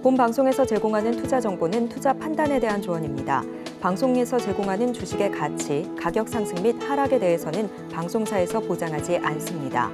본 방송에서 제공하는 투자 정보는 투자 판단에 대한 조언입니다. 방송에서 제공하는 주식의 가치, 가격 상승 및 하락에 대해서는 방송사에서 보장하지 않습니다.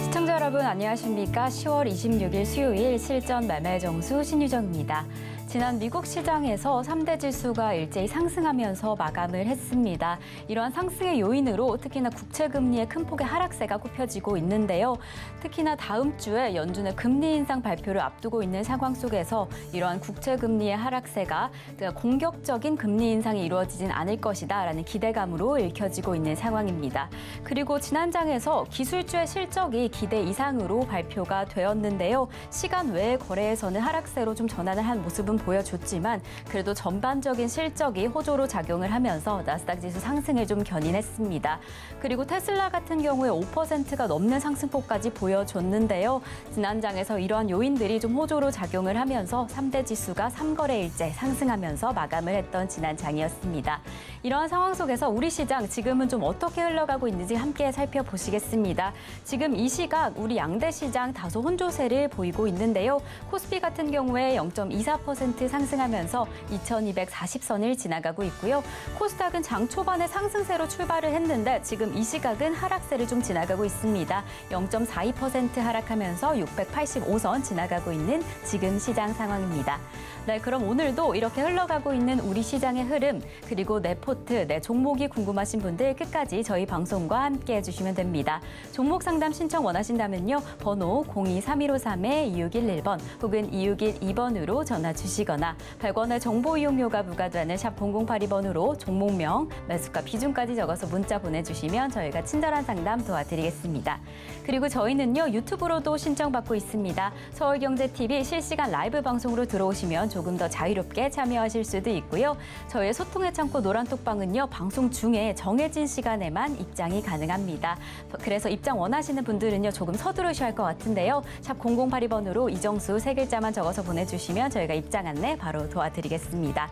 시청자 여러분 안녕하십니까? 10월 26일 수요일 실전 매매 정수 신유정입니다. 지난 미국 시장에서 3대 지수가 일제히 상승하면서 마감을 했습니다. 이러한 상승의 요인으로 특히나 국채금리의 큰 폭의 하락세가 굽혀지고 있는데요. 특히나 다음 주에 연준의 금리 인상 발표를 앞두고 있는 상황 속에서 이러한 국채금리의 하락세가 공격적인 금리 인상이 이루어지진 않을 것이다라는 기대감으로 읽혀지고 있는 상황입니다. 그리고 지난 장에서 기술주의 실적이 기대 이상으로 발표가 되었는데요. 시간 외의 거래에서는 하락세로 좀 전환을 한 모습은 보여줬지만 그래도 전반적인 실적이 호조로 작용을 하면서 나스닥 지수 상승을 좀 견인했습니다. 그리고 테슬라 같은 경우에 5%가 넘는 상승폭까지 보여줬는데요. 지난 장에서 이러한 요인들이 좀 호조로 작용을 하면서 3대 지수가 3거래일째 상승하면서 마감을 했던 지난 장이었습니다. 이러한 상황 속에서 우리 시장 지금은 좀 어떻게 흘러가고 있는지 함께 살펴보시겠습니다. 지금 이 시각 우리 양대 시장 다소 혼조세를 보이고 있는데요. 코스피 같은 경우에 0.24% 상승하면서 2240선을 지나가고 있고요. 코스닥은 장 초반에 상승세로 출발을 했는데 지금 이 시각은 하락세를 좀 지나가고 있습니다. 0.42% 하락하면서 685선 지나가고 있는 지금 시장 상황입니다. 네, 그럼 오늘도 이렇게 흘러가고 있는 우리 시장의 흐름, 그리고 내 포트, 내 종목이 궁금하신 분들 끝까지 저희 방송과 함께 해주시면 됩니다. 종목 상담 신청 원하신다면요. 번호 023153-2611번 혹은 2612번으로 전화 주시거나 100원의 정보 이용료가 부과되는 샵 0082번으로 종목명, 매수가 비중까지 적어서 문자 보내주시면 저희가 친절한 상담 도와드리겠습니다. 그리고 저희는요. 유튜브로도 신청받고 있습니다. 서울경제TV 실시간 라이브 방송으로 들어오시면 조금 더 자유롭게 참여하실 수도 있고요. 저희의 소통의 창고 노란톡방은요. 방송 중에 정해진 시간에만 입장이 가능합니다. 그래서 입장 원하시는 분들은요. 조금 서두르셔야 할 것 같은데요. 샵 0082번으로 이정수 3글자만 적어서 보내주시면 저희가 입장 안내 바로 도와드리겠습니다.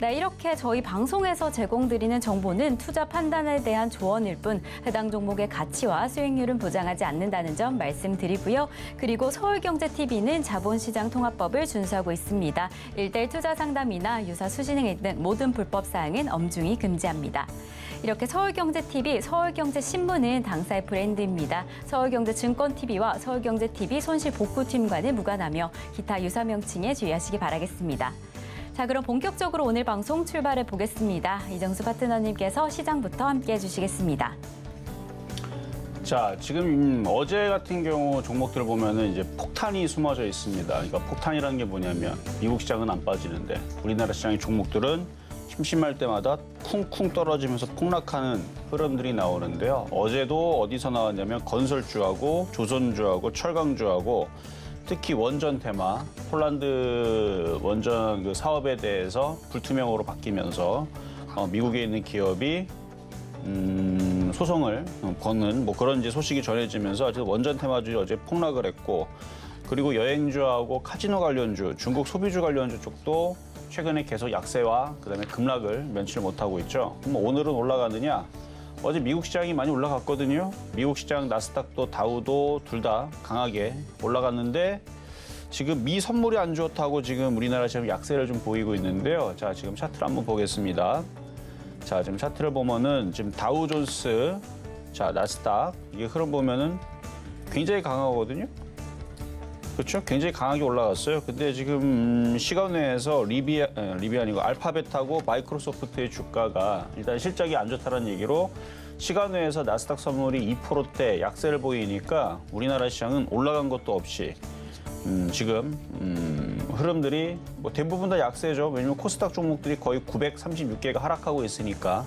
네, 이렇게 저희 방송에서 제공드리는 정보는 투자 판단에 대한 조언일 뿐 해당 종목의 가치와 수익률은 보장하지 않는다는 점 말씀드리고요. 그리고 서울경제TV는 자본시장 통합법을 준수하고 있습니다. 1:1 투자 상담이나 유사 수신행 등 모든 불법 사항은 엄중히 금지합니다. 이렇게 서울경제TV, 서울경제신문은 당사의 브랜드입니다. 서울경제증권TV와 서울경제TV 손실복구팀과는 무관하며 기타 유사 명칭에 주의하시기 바라겠습니다. 자, 그럼 본격적으로 오늘 방송 출발해 보겠습니다. 이정수 파트너님께서 시장부터 함께 해주시겠습니다. 자, 지금 어제 같은 경우 종목들 보면은 이제 폭탄이 숨어져 있습니다. 그러니까 폭탄이라는 게 뭐냐면 미국 시장은 안 빠지는데 우리나라 시장의 종목들은 심심할 때마다 쿵쿵 떨어지면서 폭락하는 흐름들이 나오는데요. 어제도 어디서 나왔냐면 건설주하고 조선주하고 철강주하고 특히 원전 테마, 폴란드 원전 그 사업에 대해서 불투명으로 바뀌면서 미국에 있는 기업이 소송을 거는 뭐 그런 이제 소식이 전해지면서 원전 테마주들이 어제 폭락을 했고, 그리고 여행주하고 카지노 관련주, 중국 소비주 관련주 쪽도 최근에 계속 약세와 그다음에 급락을 면치를 못하고 있죠. 그럼 오늘은 올라가느냐? 어제 미국 시장이 많이 올라갔거든요. 미국 시장 나스닥도 다우도 둘 다 강하게 올라갔는데 지금 미 선물이 안 좋다고 지금 우리나라 지금 약세를 좀 보이고 있는데요. 자, 지금 차트를 한번 보겠습니다. 자, 지금 차트를 보면은 지금 다우존스, 자, 나스닥 이게 흐름 보면은 굉장히 강하거든요. 그렇죠? 굉장히 강하게 올라갔어요. 근데 지금 시간 내에서 리비 아니고 알파벳하고 마이크로소프트의 주가가 일단 실적이 안 좋다는 얘기로 시간 내에서 나스닥 선물이 2%대 약세를 보이니까 우리나라 시장은 올라간 것도 없이 지금 흐름들이 뭐 대부분 다 약세죠. 왜냐면 코스닥 종목들이 거의 936개가 하락하고 있으니까.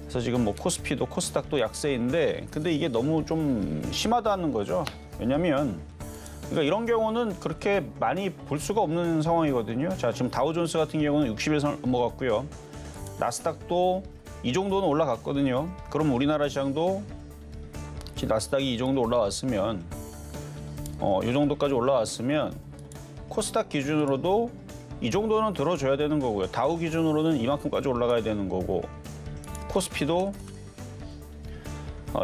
그래서 지금 뭐 코스피도 코스닥도 약세인데 근데 이게 너무 좀 심하다는 거죠. 왜냐면 그러니까 이런 경우는 그렇게 많이 볼 수가 없는 상황이거든요. 자, 지금 다우존스 같은 경우는 60에서 넘어갔고요. 나스닥도 이 정도는 올라갔거든요. 그럼 우리나라 시장도 나스닥이 이 정도 올라왔으면 이 정도까지 올라왔으면 코스닥 기준으로도 이 정도는 들어줘야 되는 거고요. 다우 기준으로는 이만큼까지 올라가야 되는 거고 코스피도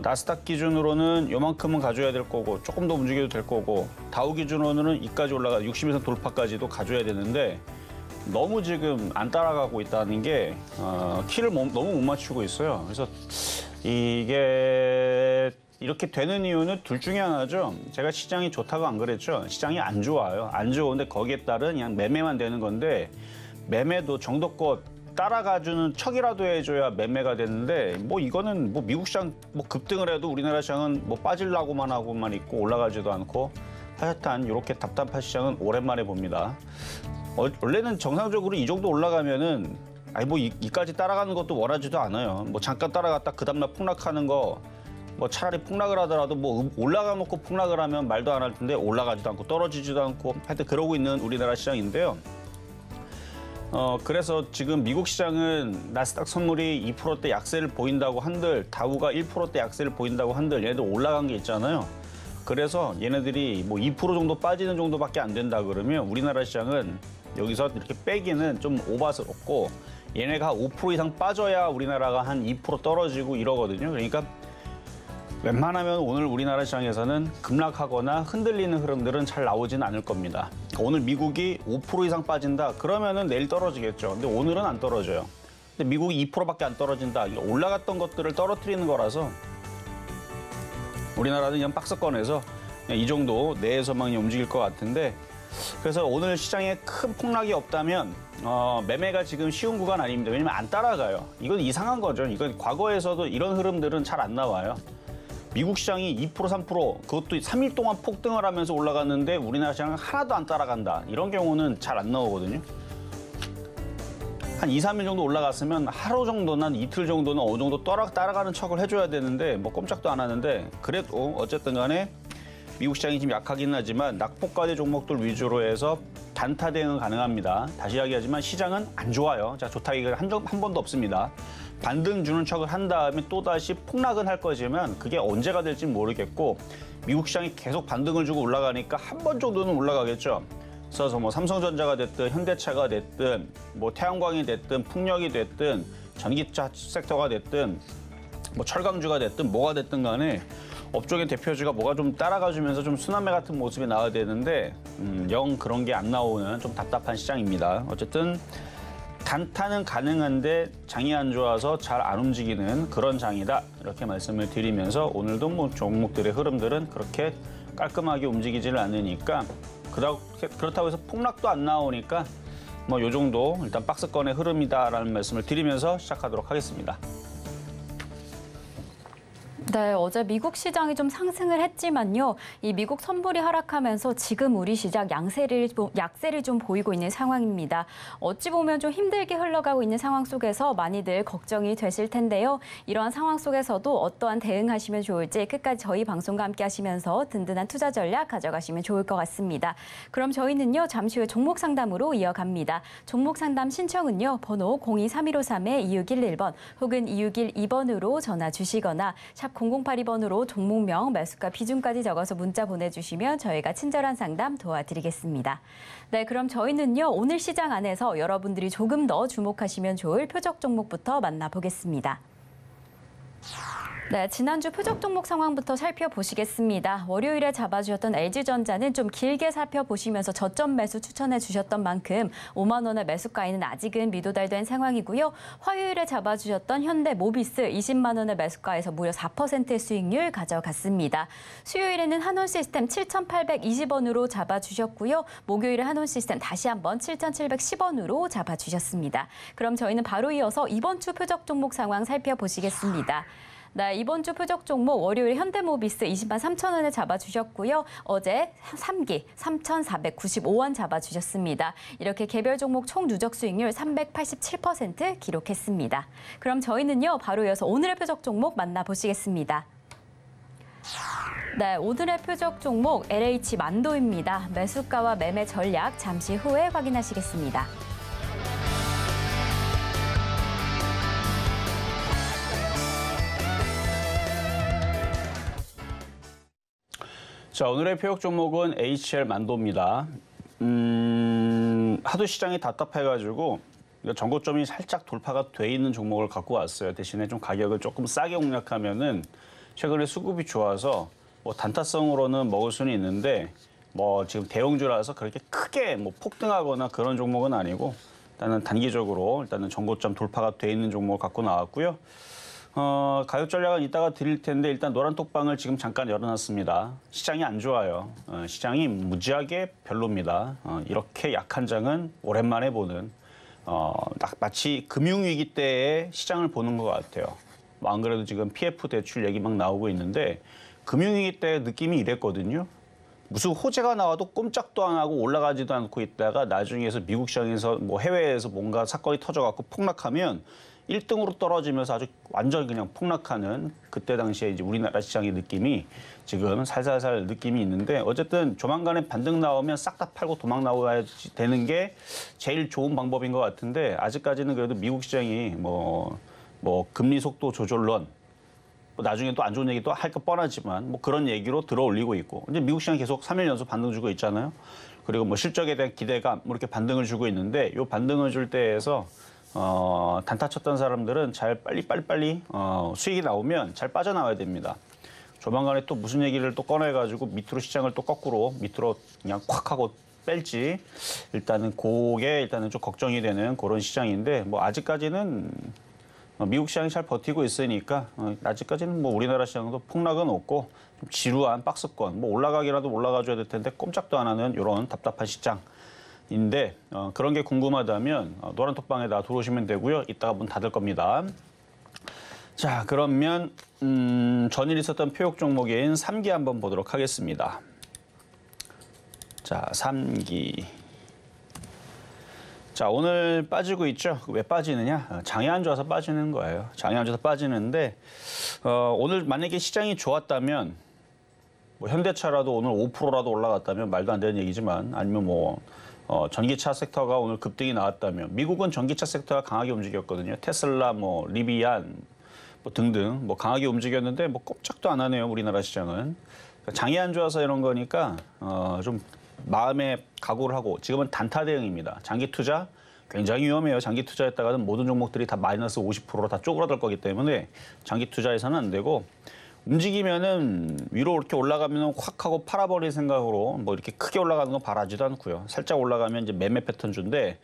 나스닥 기준으로는 요만큼은 가져야 될 거고 조금 더 움직여도 될 거고 다우 기준으로는 이까지 올라가 60 이상 돌파까지도 가져야 되는데 너무 지금 안 따라가고 있다는 게 키를 너무 못 맞추고 있어요. 그래서 이게 이렇게 되는 이유는 둘 중에 하나죠. 제가 시장이 좋다고 안 그랬죠. 시장이 안 좋아요. 안 좋은데 거기에 따른 그냥 매매만 되는 건데 매매도 정도껏 따라가주는 척이라도 해줘야 매매가 되는데 뭐 이거는 뭐 미국 시장 뭐 급등을 해도 우리나라 시장은 뭐 빠지려고만 하고만 있고 올라가지도 않고 하여튼 이렇게 답답한 시장은 오랜만에 봅니다. 원래는 정상적으로 이 정도 올라가면은 아니 뭐 이까지 따라가는 것도 원하지도 않아요. 뭐 잠깐 따라갔다 그 다음날 폭락하는 거 뭐 차라리 폭락을 하더라도 뭐 올라가 놓고 폭락을 하면 말도 안 할 텐데 올라가지도 않고 떨어지지도 않고 하여튼 그러고 있는 우리나라 시장인데요. 그래서 지금 미국 시장은 나스닥 선물이 2%대 약세를 보인다고 한들 다우가 1%대 약세를 보인다고 한들 얘네들 올라간 게 있잖아요. 그래서 얘네들이 뭐 2% 정도 빠지는 정도밖에 안 된다 그러면 우리나라 시장은 여기서 이렇게 빼기는 좀 오바스럽고 얘네가 5% 이상 빠져야 우리나라가 한 2% 떨어지고 이러거든요. 그러니까 웬만하면 오늘 우리나라 시장에서는 급락하거나 흔들리는 흐름들은 잘 나오지는 않을 겁니다. 오늘 미국이 5% 이상 빠진다 그러면은 내일 떨어지겠죠. 근데 오늘은 안 떨어져요. 근데 미국이 2%밖에 안 떨어진다. 올라갔던 것들을 떨어뜨리는 거라서 우리나라는 그냥 박스권에서 그냥 이 정도 내에서만 움직일 것 같은데 그래서 오늘 시장에 큰 폭락이 없다면 매매가 지금 쉬운 구간 아닙니다. 왜냐면 안 따라가요. 이건 이상한 거죠. 이건 과거에서도 이런 흐름들은 잘 안 나와요. 미국 시장이 2%, 3% 그것도 3일 동안 폭등을 하면서 올라갔는데 우리나라 시장은 하나도 안 따라간다. 이런 경우는 잘 안 나오거든요. 한 2, 3일 정도 올라갔으면 하루 정도나 이틀 정도는 어느 정도 따라가는 척을 해줘야 되는데 뭐 꼼짝도 안 하는데 그래도 어쨌든 간에 미국 시장이 지금 약하긴 하지만 낙폭과대 종목들 위주로 해서 단타 대응은 가능합니다. 다시 이야기하지만 시장은 안 좋아요. 자, 좋다 얘기가 한 번도 없습니다. 반등 주는 척을 한 다음에 또다시 폭락은 할 거지만 그게 언제가 될지 모르겠고 미국 시장이 계속 반등을 주고 올라가니까 한 번 정도는 올라가겠죠. 그래서 뭐 삼성전자가 됐든 현대차가 됐든 뭐 태양광이 됐든 풍력이 됐든 전기차 섹터가 됐든 뭐 철강주가 됐든 뭐가 됐든 간에 업종의 대표주가 뭐가 좀 따라가주면서 좀 순환매 같은 모습이 나와야 되는데 영 그런 게 안 나오는 좀 답답한 시장입니다. 어쨌든 단타는 가능한데 장이 안 좋아서 잘 안 움직이는 그런 장이다. 이렇게 말씀을 드리면서 오늘도 뭐 종목들의 흐름들은 그렇게 깔끔하게 움직이지를 않으니까 그렇다고 해서 폭락도 안 나오니까 뭐 요 정도 일단 박스권의 흐름이다라는 말씀을 드리면서 시작하도록 하겠습니다. 네, 어제 미국 시장이 좀 상승을 했지만요. 이 미국 선물이 하락하면서 지금 우리 시장 약세를 좀 보이고 있는 상황입니다. 어찌 보면 좀 힘들게 흘러가고 있는 상황 속에서 많이들 걱정이 되실 텐데요. 이러한 상황 속에서도 어떠한 대응하시면 좋을지 끝까지 저희 방송과 함께 하시면서 든든한 투자 전략 가져가시면 좋을 것 같습니다. 그럼 저희는요, 잠시 후에 종목 상담으로 이어갑니다. 종목 상담 신청은요, 번호 023153-2611번 혹은 2612번으로 전화 주시거나 샵 0082번으로 종목명, 매수가, 비중까지 적어서 문자 보내주시면 저희가 친절한 상담 도와드리겠습니다. 네, 그럼 저희는요, 오늘 시장 안에서 여러분들이 조금 더 주목하시면 좋을 표적 종목부터 만나보겠습니다. 네, 지난주 표적 종목 상황부터 살펴보시겠습니다. 월요일에 잡아주셨던 LG전자는 좀 길게 살펴보시면서 저점 매수 추천해 주셨던 만큼 5만 원의 매수가에는 아직은 미도달된 상황이고요. 화요일에 잡아주셨던 현대모비스 20만 원의 매수가에서 무려 4%의 수익률 가져갔습니다. 수요일에는 한원시스템 7,820원으로 잡아주셨고요. 목요일에 한원시스템 다시 한번 7,710원으로 잡아주셨습니다. 그럼 저희는 바로 이어서 이번 주 표적 종목 상황 살펴보시겠습니다. 네, 이번 주 표적 종목 월요일 현대모비스 20만 3천 원에 잡아주셨고요. 어제 3기 3,495원 잡아주셨습니다. 이렇게 개별 종목 총 누적 수익률 387% 기록했습니다. 그럼 저희는요, 바로 이어서 오늘의 표적 종목 만나보시겠습니다. 네, 오늘의 표적 종목 LH 만도입니다. 매수가와 매매 전략 잠시 후에 확인하시겠습니다. 자, 오늘의 표적 종목은 HL 만도입니다. 하도 시장이 답답해가지고 전고점이 살짝 돌파가 돼 있는 종목을 갖고 왔어요. 대신에 좀 가격을 조금 싸게 공략하면은 최근에 수급이 좋아서 뭐 단타성으로는 먹을 수는 있는데 뭐 지금 대형주라서 그렇게 크게 뭐 폭등하거나 그런 종목은 아니고 일단은 단기적으로 일단은 전고점 돌파가 돼 있는 종목을 갖고 나왔고요. 가격 전략은 이따가 드릴 텐데 일단 노란톡방을 지금 잠깐 열어놨습니다. 시장이 안 좋아요. 시장이 무지하게 별로입니다. 이렇게 약한 장은 오랜만에 보는 마치 금융위기 때의 시장을 보는 것 같아요. 안 그래도 지금 PF 대출 얘기 막 나오고 있는데 금융위기 때 느낌이 이랬거든요. 무슨 호재가 나와도 꼼짝도 안 하고 올라가지도 않고 있다가 나중에서 미국 시장에서 뭐 해외에서 뭔가 사건이 터져갖고 폭락하면 1등으로 떨어지면서 아주 완전 그냥 폭락하는 그때 당시에 이제 우리나라 시장의 느낌이 지금 살살살 느낌이 있는데 어쨌든 조만간에 반등 나오면 싹 다 팔고 도망 나와야 되는 게 제일 좋은 방법인 것 같은데 아직까지는 그래도 미국 시장이 뭐 금리 속도 조절론 나중에 또 안 좋은 얘기 또 할 거 뻔하지만 뭐 그런 얘기로 들어 올리고 있고 이제 미국 시장 계속 3일 연속 반등 주고 있잖아요. 그리고 뭐 실적에 대한 기대감 뭐 이렇게 반등을 주고 있는데 이 반등을 줄 때에서 단타 쳤던 사람들은 잘 빨리 수익이 나오면 잘 빠져나와야 됩니다. 조만간에 또 무슨 얘기를 또 꺼내가지고 밑으로 시장을 또 거꾸로 밑으로 그냥 콱 하고 뺄지 일단은 그게 일단은 좀 걱정이 되는 그런 시장인데 뭐 아직까지는 미국 시장이 잘 버티고 있으니까 아직까지는 뭐 우리나라 시장도 폭락은 없고 좀 지루한 박스권 뭐 올라가기라도 올라가줘야 될 텐데 꼼짝도 안 하는 이런 답답한 시장인데 그런 게 궁금하다면 노란톡방에다 들어오시면 되고요. 이따가 문 닫을 겁니다. 자 그러면 전일 있었던 표역 종목인 3기 한번 보도록 하겠습니다. 자 3기. 자, 오늘 빠지고 있죠? 왜 빠지느냐? 장이 안 좋아서 빠지는 거예요. 장이 안 좋아서 빠지는데 오늘 만약에 시장이 좋았다면 뭐 현대차라도 오늘 5%라도 올라갔다면 말도 안 되는 얘기지만 아니면 뭐 전기차 섹터가 오늘 급등이 나왔다면 미국은 전기차 섹터가 강하게 움직였거든요. 테슬라, 뭐 리비안 뭐 등등 뭐 강하게 움직였는데 뭐 꼼짝도 안 하네요. 우리나라 시장은. 장이 안 좋아서 이런 거니까 좀 마음에 각오를 하고 지금은 단타 대응입니다. 장기 투자 굉장히 위험해요. 장기 투자했다가는 모든 종목들이 다 마이너스 50%로 다 쪼그라들 거기 때문에 장기 투자해서는 안 되고 움직이면은 위로 이렇게 올라가면 확 하고 팔아버릴 생각으로 뭐 이렇게 크게 올라가는 건 바라지도 않고요. 살짝 올라가면 이제 매매 패턴주인데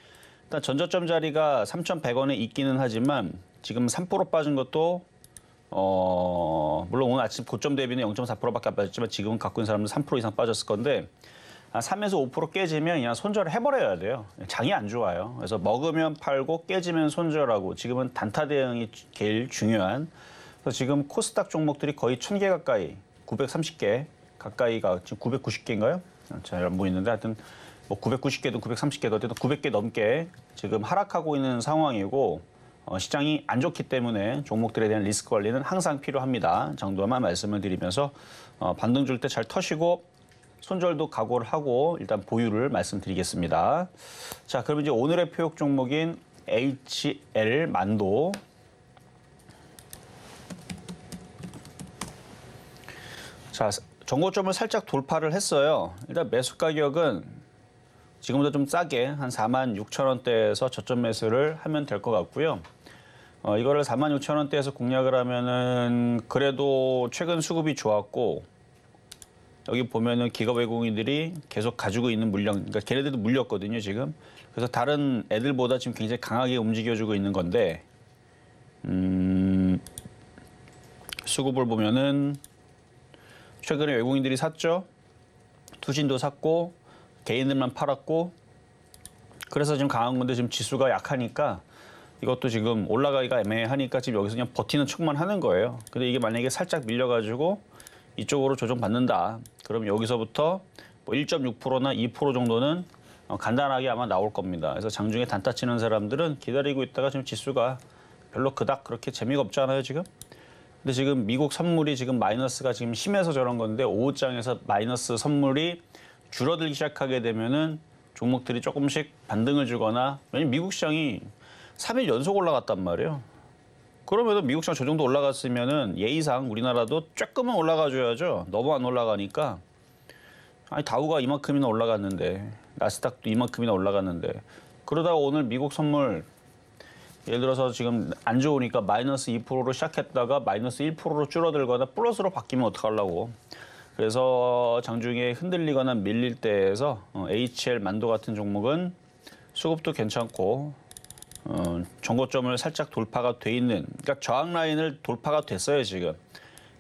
일단 전저점 자리가 3,100원에 있기는 하지만 지금 3% 빠진 것도 물론 오늘 아침 고점 대비는 0.4%밖에 안 빠졌지만 지금은 갖고 있는 사람은 3% 이상 빠졌을 건데 3에서 5% 깨지면 그냥 손절을 해버려야 돼요. 장이 안 좋아요. 그래서 먹으면 팔고 깨지면 손절하고 지금은 단타 대응이 제일 중요한. 그래서 지금 코스닥 종목들이 거의 1,000개 가까이, 930개 가까이가 지금 990개인가요? 잘 안 보이는데 하여튼 뭐 990개든 930개든 어쨌든 900개 넘게 지금 하락하고 있는 상황이고 시장이 안 좋기 때문에 종목들에 대한 리스크 관리는 항상 필요합니다. 정도만 말씀을 드리면서 반등 줄 때 잘 터시고 손절도 각오를 하고 일단 보유를 말씀드리겠습니다. 자, 그럼 이제 오늘의 표역 종목인 HL 만도. 자, 전고점을 살짝 돌파를 했어요. 일단 매수 가격은 지금보다 좀 싸게 한 46,000원대에서 저점 매수를 하면 될 것 같고요. 이거를 46,000원대에서 공략을 하면은 그래도 최근 수급이 좋았고 여기 보면은 기업 외국인들이 계속 가지고 있는 물량, 그러니까 걔네들도 물렸거든요, 지금. 그래서 다른 애들보다 지금 굉장히 강하게 움직여주고 있는 건데, 수급을 보면은 최근에 외국인들이 샀죠. 투신도 샀고, 개인들만 팔았고, 그래서 지금 강한 건데 지금 지수가 약하니까 이것도 지금 올라가기가 애매하니까 지금 여기서 그냥 버티는 척만 하는 거예요. 근데 이게 만약에 살짝 밀려가지고 이쪽으로 조정받는다. 그럼 여기서부터 뭐 1.6%나 2% 정도는 간단하게 아마 나올 겁니다. 그래서 장중에 단타 치는 사람들은 기다리고 있다가 지금 지수가 별로 그닥 그렇게 재미가 없잖아요, 지금. 근데 지금 미국 선물이 지금 마이너스가 지금 심해서 저런 건데 오후장에서 마이너스 선물이 줄어들기 시작하게 되면은 종목들이 조금씩 반등을 주거나 왜냐면 미국 시장이 3일 연속 올라갔단 말이에요. 그러면 미국 시장 저 정도 올라갔으면은 예의상 우리나라도 조금은 올라가줘야죠. 너무 안 올라가니까. 아니 다우가 이만큼이나 올라갔는데 나스닥도 이만큼이나 올라갔는데 그러다가 오늘 미국 선물 예를 들어서 지금 안 좋으니까 마이너스 2%로 시작했다가 마이너스 1%로 줄어들거나 플러스로 바뀌면 어떡하려고. 그래서 장중에 흔들리거나 밀릴 때에서 HL 만도 같은 종목은 수급도 괜찮고 정고점을 살짝 돌파가 돼 있는, 그러니까 저항 라인을 돌파가 됐어요 지금.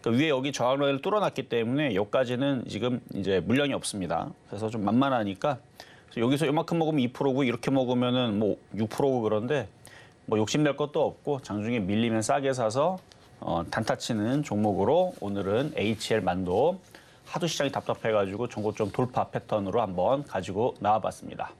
그러니까 위에 여기 저항 라인을 뚫어놨기 때문에 여기까지는 지금 이제 물량이 없습니다. 그래서 좀 만만하니까 여기서 이만큼 먹으면 2%고 이렇게 먹으면은 뭐 6%고 그런데 뭐 욕심낼 것도 없고 장중에 밀리면 싸게 사서 단타 치는 종목으로 오늘은 HL 만도 하도 시장이 답답해가지고 정고점 돌파 패턴으로 한번 가지고 나와봤습니다.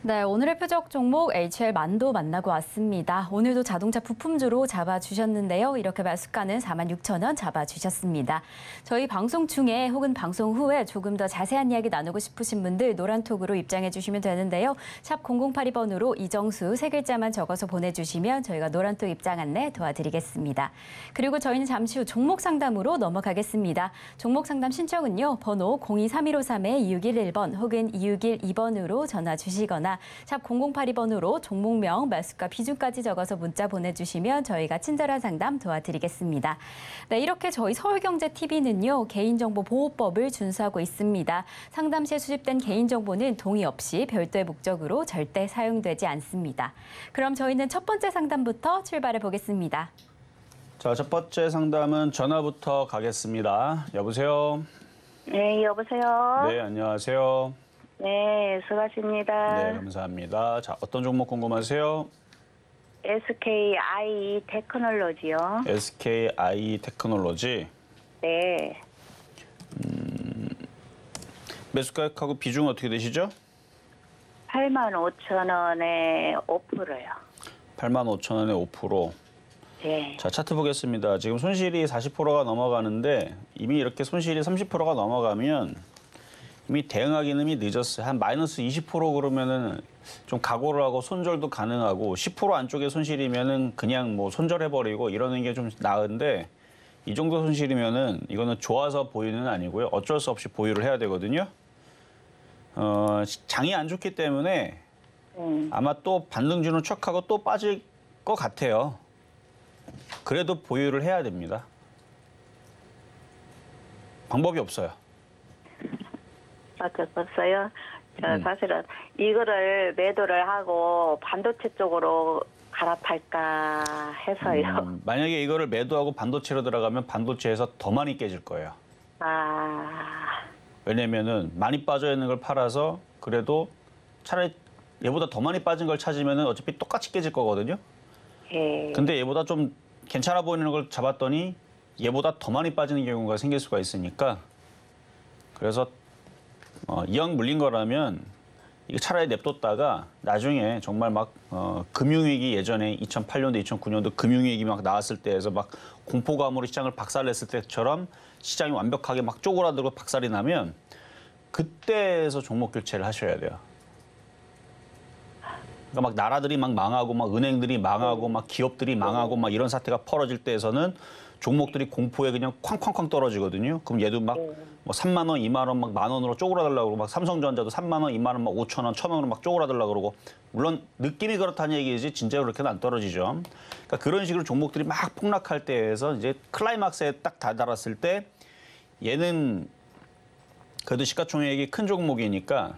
네, 오늘의 표적 종목 HL 만도 만나고 왔습니다. 오늘도 자동차 부품주로 잡아주셨는데요. 이렇게 매수가는 46,000원 잡아주셨습니다. 저희 방송 중에 혹은 방송 후에 조금 더 자세한 이야기 나누고 싶으신 분들 노란톡으로 입장해 주시면 되는데요. 샵 0082번으로 이정수 세 글자만 적어서 보내주시면 저희가 노란톡 입장 안내 도와드리겠습니다. 그리고 저희는 잠시 후 종목 상담으로 넘어가겠습니다. 종목 상담 신청은요. 번호 023153-2611번 혹은 2612번으로 전화 주시거나 샵 0082번으로 종목명, 매수가, 비중까지 적어서 문자 보내주시면 저희가 친절한 상담 도와드리겠습니다. 네, 이렇게 저희 서울경제TV는요. 개인정보보호법을 준수하고 있습니다. 상담 시에 수집된 개인정보는 동의 없이 별도의 목적으로 절대 사용되지 않습니다. 그럼 저희는 첫 번째 상담부터 출발해 보겠습니다. 자, 첫 번째 상담은 전화부터 가겠습니다. 여보세요? 네, 여보세요? 네, 안녕하세요. 네, 수고하십니다. 네, 감사합니다. 자, 어떤 종목 궁금하세요? SKI 테크놀로지요. SKI 테크놀로지. 네. 매수가격하고 비중 어떻게 되시죠? 85,000원에 5%요. 85,000원에 5%. 네. 자, 차트 보겠습니다. 지금 손실이 40%가 넘어가는데 이미 이렇게 손실이 30%가 넘어가면 이미 대응하기는 이미 늦었어요. 한 마이너스 20% 그러면은 좀 각오를 하고 손절도 가능하고 10% 안쪽에 손실이면은 그냥 뭐 손절해버리고 이러는 게 좀 나은데 이 정도 손실이면은 이거는 좋아서 보유는 아니고요. 어쩔 수 없이 보유를 해야 되거든요. 장이 안 좋기 때문에 아마 또 반등주는 척하고 또 빠질 것 같아요. 그래도 보유를 해야 됩니다. 방법이 없어요. 어요 사실은 이거를 매도를 하고 반도체 쪽으로 갈아탈까 해서요. 만약에 이거를 매도하고 반도체로 들어가면 반도체에서 더 많이 깨질 거예요. 아, 왜냐면은 많이 빠져 있는 걸 팔아서 그래도 차라리 얘보다 더 많이 빠진 걸 찾으면은 어차피 똑같이 깨질 거거든요. 예. 근데 얘보다 좀 괜찮아 보이는 걸 잡았더니 얘보다 더 많이 빠지는 경우가 생길 수가 있으니까 그래서 이왕 물린 거라면 이거 차라리 냅뒀다가 나중에 정말 막 금융위기 예전에 2008년도, 2009년도 금융위기 막 나왔을 때에서 막 공포감으로 시장을 박살냈을 때처럼 시장이 완벽하게 막 쪼그라들고 박살이 나면 그때에서 종목 교체를 하셔야 돼요. 그러니까 막 나라들이 막 망하고 막 은행들이 망하고 막 기업들이 망하고 막 이런 사태가 벌어질 때에서는 종목들이 공포에 그냥 쾅쾅쾅 떨어지거든요. 그럼 얘도 막 뭐 3만 원, 2만 원, 막 만 원으로 쪼그라들라고 그러고 막 삼성전자도 3만 원, 2만 원, 막 5천 원, 1천 원으로 막 쪼그라들라고 그러고 물론 느낌이 그렇다는 얘기지 진짜로 그렇게는 안 떨어지죠. 그러니까 그런 식으로 종목들이 막 폭락할 때에서 이제 클라이막스에 딱 다다랐을 때 얘는 그래도 시가총액이 큰 종목이니까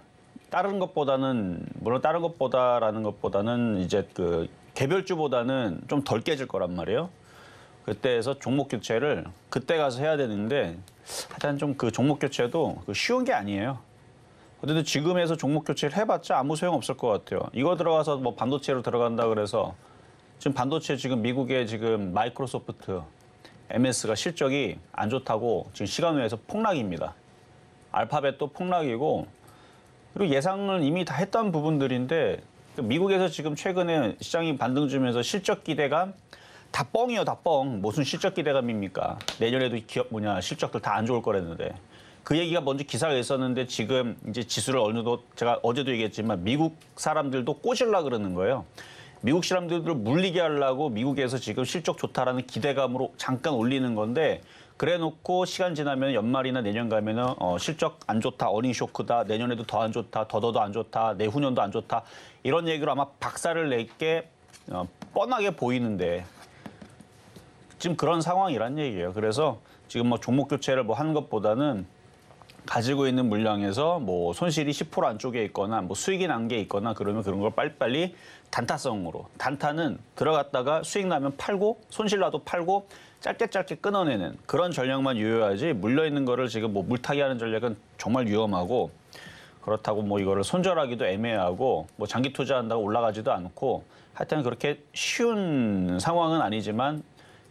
다른 것보다는 물론 다른 것보다라는 것보다는 이제 그 개별주보다는 좀 덜 깨질 거란 말이에요. 그때에서 종목 교체를 그때 가서 해야 되는데 하여튼 좀 그 종목 교체도 쉬운 게 아니에요. 어쨌든 지금에서 종목 교체를 해봤자 아무 소용 없을 것 같아요. 이거 들어가서 뭐 반도체로 들어간다 그래서 지금 반도체 지금 미국의 지금 마이크로소프트 MS가 실적이 안 좋다고 지금 시간외에서 폭락입니다. 알파벳도 폭락이고 그리고 예상을 이미 다 했던 부분들인데 미국에서 지금 최근에 시장이 반등 주면서 실적 기대감 다 뻥이요, 다 뻥. 무슨 실적 기대감입니까? 내년에도 기업 실적들 다 안 좋을 거랬는데. 그 얘기가 먼저 기사가 있었는데 지금 이제 지수를 어느 정도 제가 어제도 얘기했지만 미국 사람들도 꼬실라 그러는 거예요. 미국 사람들을 물리게 하려고 미국에서 지금 실적 좋다라는 기대감으로 잠깐 올리는 건데 그래놓고 시간 지나면 연말이나 내년 가면은 실적 안 좋다, 어닝 쇼크다, 내년에도 더 안 좋다, 더더더 안 좋다, 내후년도 안 좋다 이런 얘기로 아마 박살을 낼게 뻔하게 보이는데 지금 그런 상황이란 얘기예요. 그래서 지금 뭐 종목 교체를 뭐 하는 것보다는 가지고 있는 물량에서 뭐 손실이 10% 안쪽에 있거나 뭐 수익이 난 게 있거나 그러면 그런 걸 빨리빨리 단타성으로 단타는 들어갔다가 수익 나면 팔고 손실 나도 팔고 짧게 끊어내는 그런 전략만 유효하지 물려있는 거를 지금 뭐 물타기 하는 전략은 정말 위험하고 그렇다고 뭐 이거를 손절하기도 애매하고 뭐 장기 투자한다고 올라가지도 않고 하여튼 그렇게 쉬운 상황은 아니지만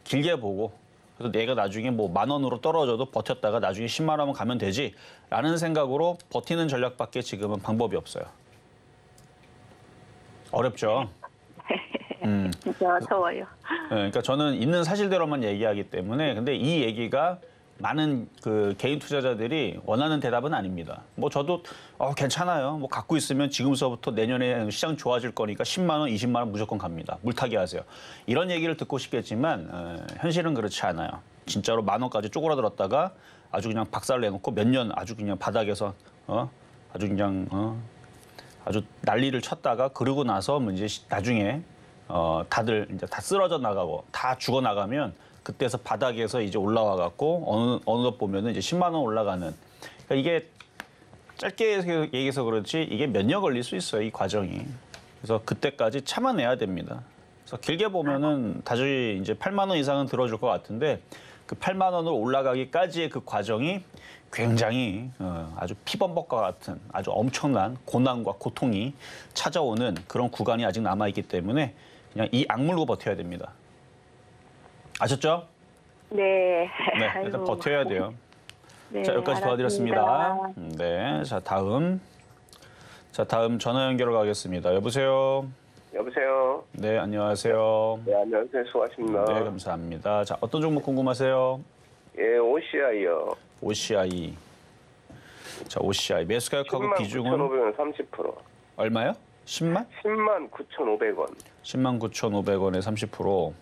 길게 보고 그래서 내가 나중에 뭐 10,000원으로 떨어져도 버텼다가 나중에 10만 원만 가면 되지라는 생각으로 버티는 전략밖에 지금은 방법이 없어요. 어렵죠. 진짜 어려워요. 네, 그러니까 저는 있는 사실대로만 얘기하기 때문에 근데 이 얘기가 많은 그 개인 투자자들이 원하는 대답은 아닙니다. 뭐 저도 괜찮아요. 뭐 갖고 있으면 지금서부터 내년에 시장 좋아질 거니까 10만 원, 20만 원 무조건 갑니다. 물타기 하세요. 이런 얘기를 듣고 싶겠지만 현실은 그렇지 않아요. 진짜로 10,000원까지 쪼그라들었다가 아주 그냥 박살 내놓고 몇 년 아주 그냥 바닥에서 아주 그냥 아주 난리를 쳤다가 그러고 나서 뭐 이제 나중에 다들 이제 다 쓰러져 나가고 다 죽어 나가면 그때서 바닥에서 이제 올라와 갖고 어느덧 보면은 이제 10만 원 올라가는 그러니까 이게 짧게 얘기해서 그렇지 이게 몇 년 걸릴 수 있어요 이 과정이. 그래서 그때까지 참아내야 됩니다. 그래서 길게 보면은 다시 이제 8만 원 이상은 들어줄 것 같은데 그 8만 원으로 올라가기까지의 그 과정이 굉장히 아주 피범벅과 같은 아주 엄청난 고난과 고통이 찾아오는 그런 구간이 아직 남아있기 때문에 그냥 이 악물고 버텨야 됩니다. 아셨죠? 네. 네, 아이고. 일단 버텨야 돼요. 네, 자, 여기까지 도와드렸습니다. 알았습니다. 네, 자, 다음 전화 연결 가겠습니다. 여보세요? 여보세요. 네, 안녕하세요. 네, 안녕하세요. 수고하십니다. 네, 감사합니다. 자, 어떤 종목 궁금하세요? 예, OCI요. OCI. 자, OCI. 매수가격하고 비중은 109,500원 30%. 얼마요? 10만? 109,500원. 109,500원에 30%.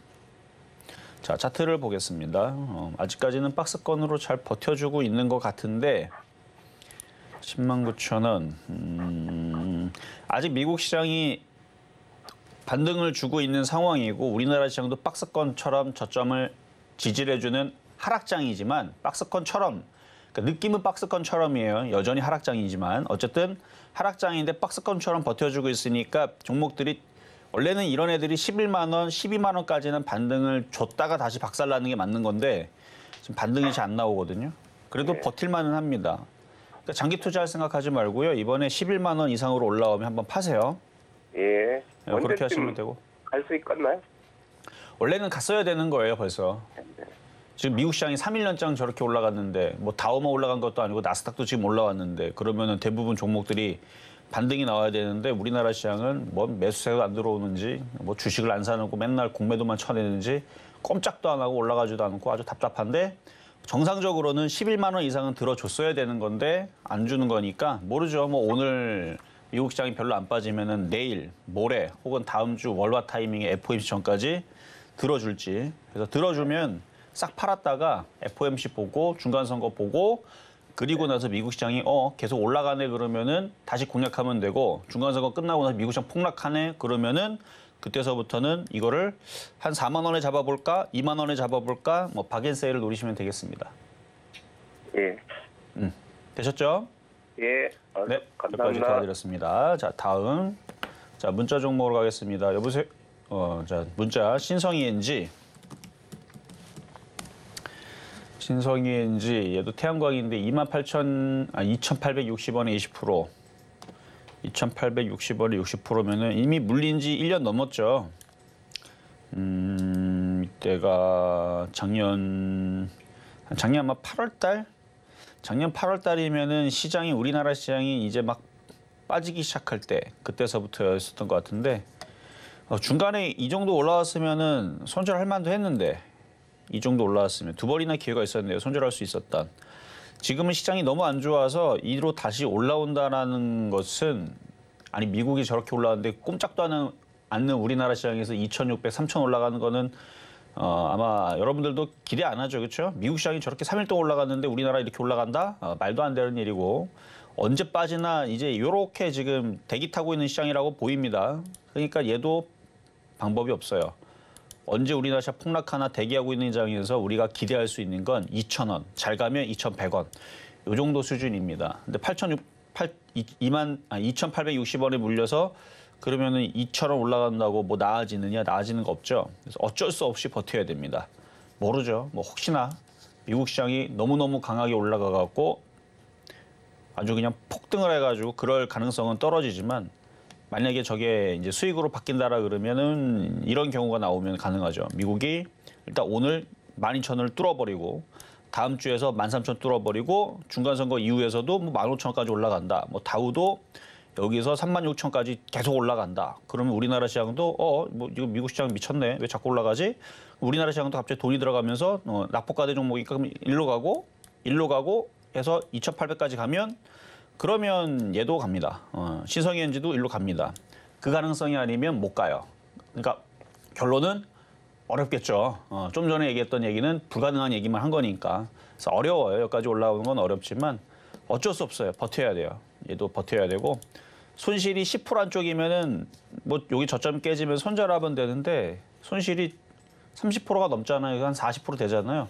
자, 차트를 보겠습니다. 아직까지는 박스권으로 잘 버텨주고 있는 것 같은데 109,000원. 아직 미국 시장이 반등을 주고 있는 상황이고 우리나라 시장도 박스권처럼 저점을 지지해주는 하락장이지만 박스권처럼 그러니까 느낌은 박스권처럼이에요. 여전히 하락장이지만 어쨌든 하락장인데 박스권처럼 버텨주고 있으니까 종목들이 원래는 이런 애들이 11만 원, 12만 원까지는 반등을 줬다가 다시 박살나는 게 맞는 건데 지금 반등이 잘 안 나오거든요. 그래도 버틸만은 합니다. 그러니까 장기 투자할 생각하지 말고요. 이번에 11만 원 이상으로 올라오면 한번 파세요. 예. 네, 그렇게 하시면 되고. 갈 수 있겠나요? 원래는 갔어야 되는 거예요, 벌써. 지금 미국 시장이 3일연장 저렇게 올라갔는데 뭐 다우만 올라간 것도 아니고 나스닥도 지금 올라왔는데 그러면은 대부분 종목들이 반등이 나와야 되는데 우리나라 시장은 뭐 매수세가 안 들어오는지 뭐 주식을 안 사놓고 맨날 공매도만 쳐내는지 꼼짝도 안 하고 올라가지도 않고 아주 답답한데 정상적으로는 11만 원 이상은 들어줬어야 되는 건데 안 주는 거니까 모르죠. 뭐 오늘 미국 시장이 별로 안 빠지면은 내일, 모레 혹은 다음 주 월화 타이밍에 FOMC 전까지 들어줄지. 그래서 들어주면 싹 팔았다가 FOMC 보고 중간 선거 보고 그리고 나서 미국 시장이 계속 올라가네 그러면은 다시 공략하면 되고 중간 선거 끝나고 나서 미국 시장 폭락하네 그러면은 그때서부터는 이거를 한 4만 원에 잡아볼까, 2만 원에 잡아볼까, 뭐 박앤세일을 노리시면 되겠습니다. 예. 되셨죠? 예. 네, 여기까지 감사합니다. 도와드렸습니다. 자, 다음. 자, 문자 종목으로 가겠습니다. 여보세요? 자, 문자 신성이엔지. 신성이엔지 얘도 태양광인데 2,860원에 20%. 2,860원에 60%면은 이미 물린 지 1년 넘었죠. 이때가 작년 아마 8월 달? 작년 8월 달이면은 시장이 우리나라 시장이 이제 막 빠지기 시작할 때 그때서부터였었던 것 같은데 중간에 이 정도 올라왔으면은 손절할 만도 했는데 이 정도 올라왔으면 두 번이나 기회가 있었는데요. 손절할 수 있었던. 지금은 시장이 너무 안 좋아서 이로 다시 올라온다라는 것은 아니 미국이 저렇게 올라가는데 꼼짝도 않는 우리나라 시장에서 2,600, 3,000 올라가는 거는 아마 여러분들도 기대 안 하죠, 그렇죠? 미국 시장이 저렇게 3일 동안 올라갔는데 우리나라 이렇게 올라간다? 말도 안 되는 일이고 언제 빠지나 이제 이렇게 지금 대기 타고 있는 시장이라고 보입니다. 그러니까 얘도 방법이 없어요. 언제 우리나라 시장 폭락하나 대기하고 있는 시장에서 우리가 기대할 수 있는 건 2,000원, 잘 가면 2,100원 이 정도 수준입니다. 근데 2,860원에 물려서 그러면은 2,000원 올라간다고 뭐 나아지느냐? 나아지는 거 없죠. 그래서 어쩔 수 없이 버텨야 됩니다. 모르죠. 뭐 혹시나 미국 시장이 너무너무 강하게 올라가 갖고 아주 그냥 폭등을 해가지고 그럴 가능성은 떨어지지만 만약에 저게 이제 수익으로 바뀐다라 그러면은 이런 경우가 나오면 가능하죠. 미국이 일단 오늘 12,000원을 뚫어버리고 다음 주에서 13,000 뚫어버리고 중간선거 이후에서도 뭐 15,000원까지 올라간다. 뭐 다우도 여기서 36,000까지 계속 올라간다. 그러면 우리나라 시장도 뭐 이거 미국 시장 미쳤네. 왜 자꾸 올라가지? 우리나라 시장도 갑자기 돈이 들어가면서 낙폭과대 종목이니까 일로 가고 해서 2,800까지 가면 그러면 얘도 갑니다. 신성현지도 일로 갑니다. 그 가능성이 아니면 못 가요. 그러니까 결론은 어렵겠죠. 좀 전에 얘기했던 얘기는 불가능한 얘기만 한 거니까. 그래서 어려워요. 여기까지 올라오는 건 어렵지만 어쩔 수 없어요. 버텨야 돼요. 얘도 버텨야 되고 손실이 10% 안쪽이면은 뭐 여기 저점 깨지면 손절하면 되는데 손실이 30%가 넘잖아요. 한 40% 되잖아요.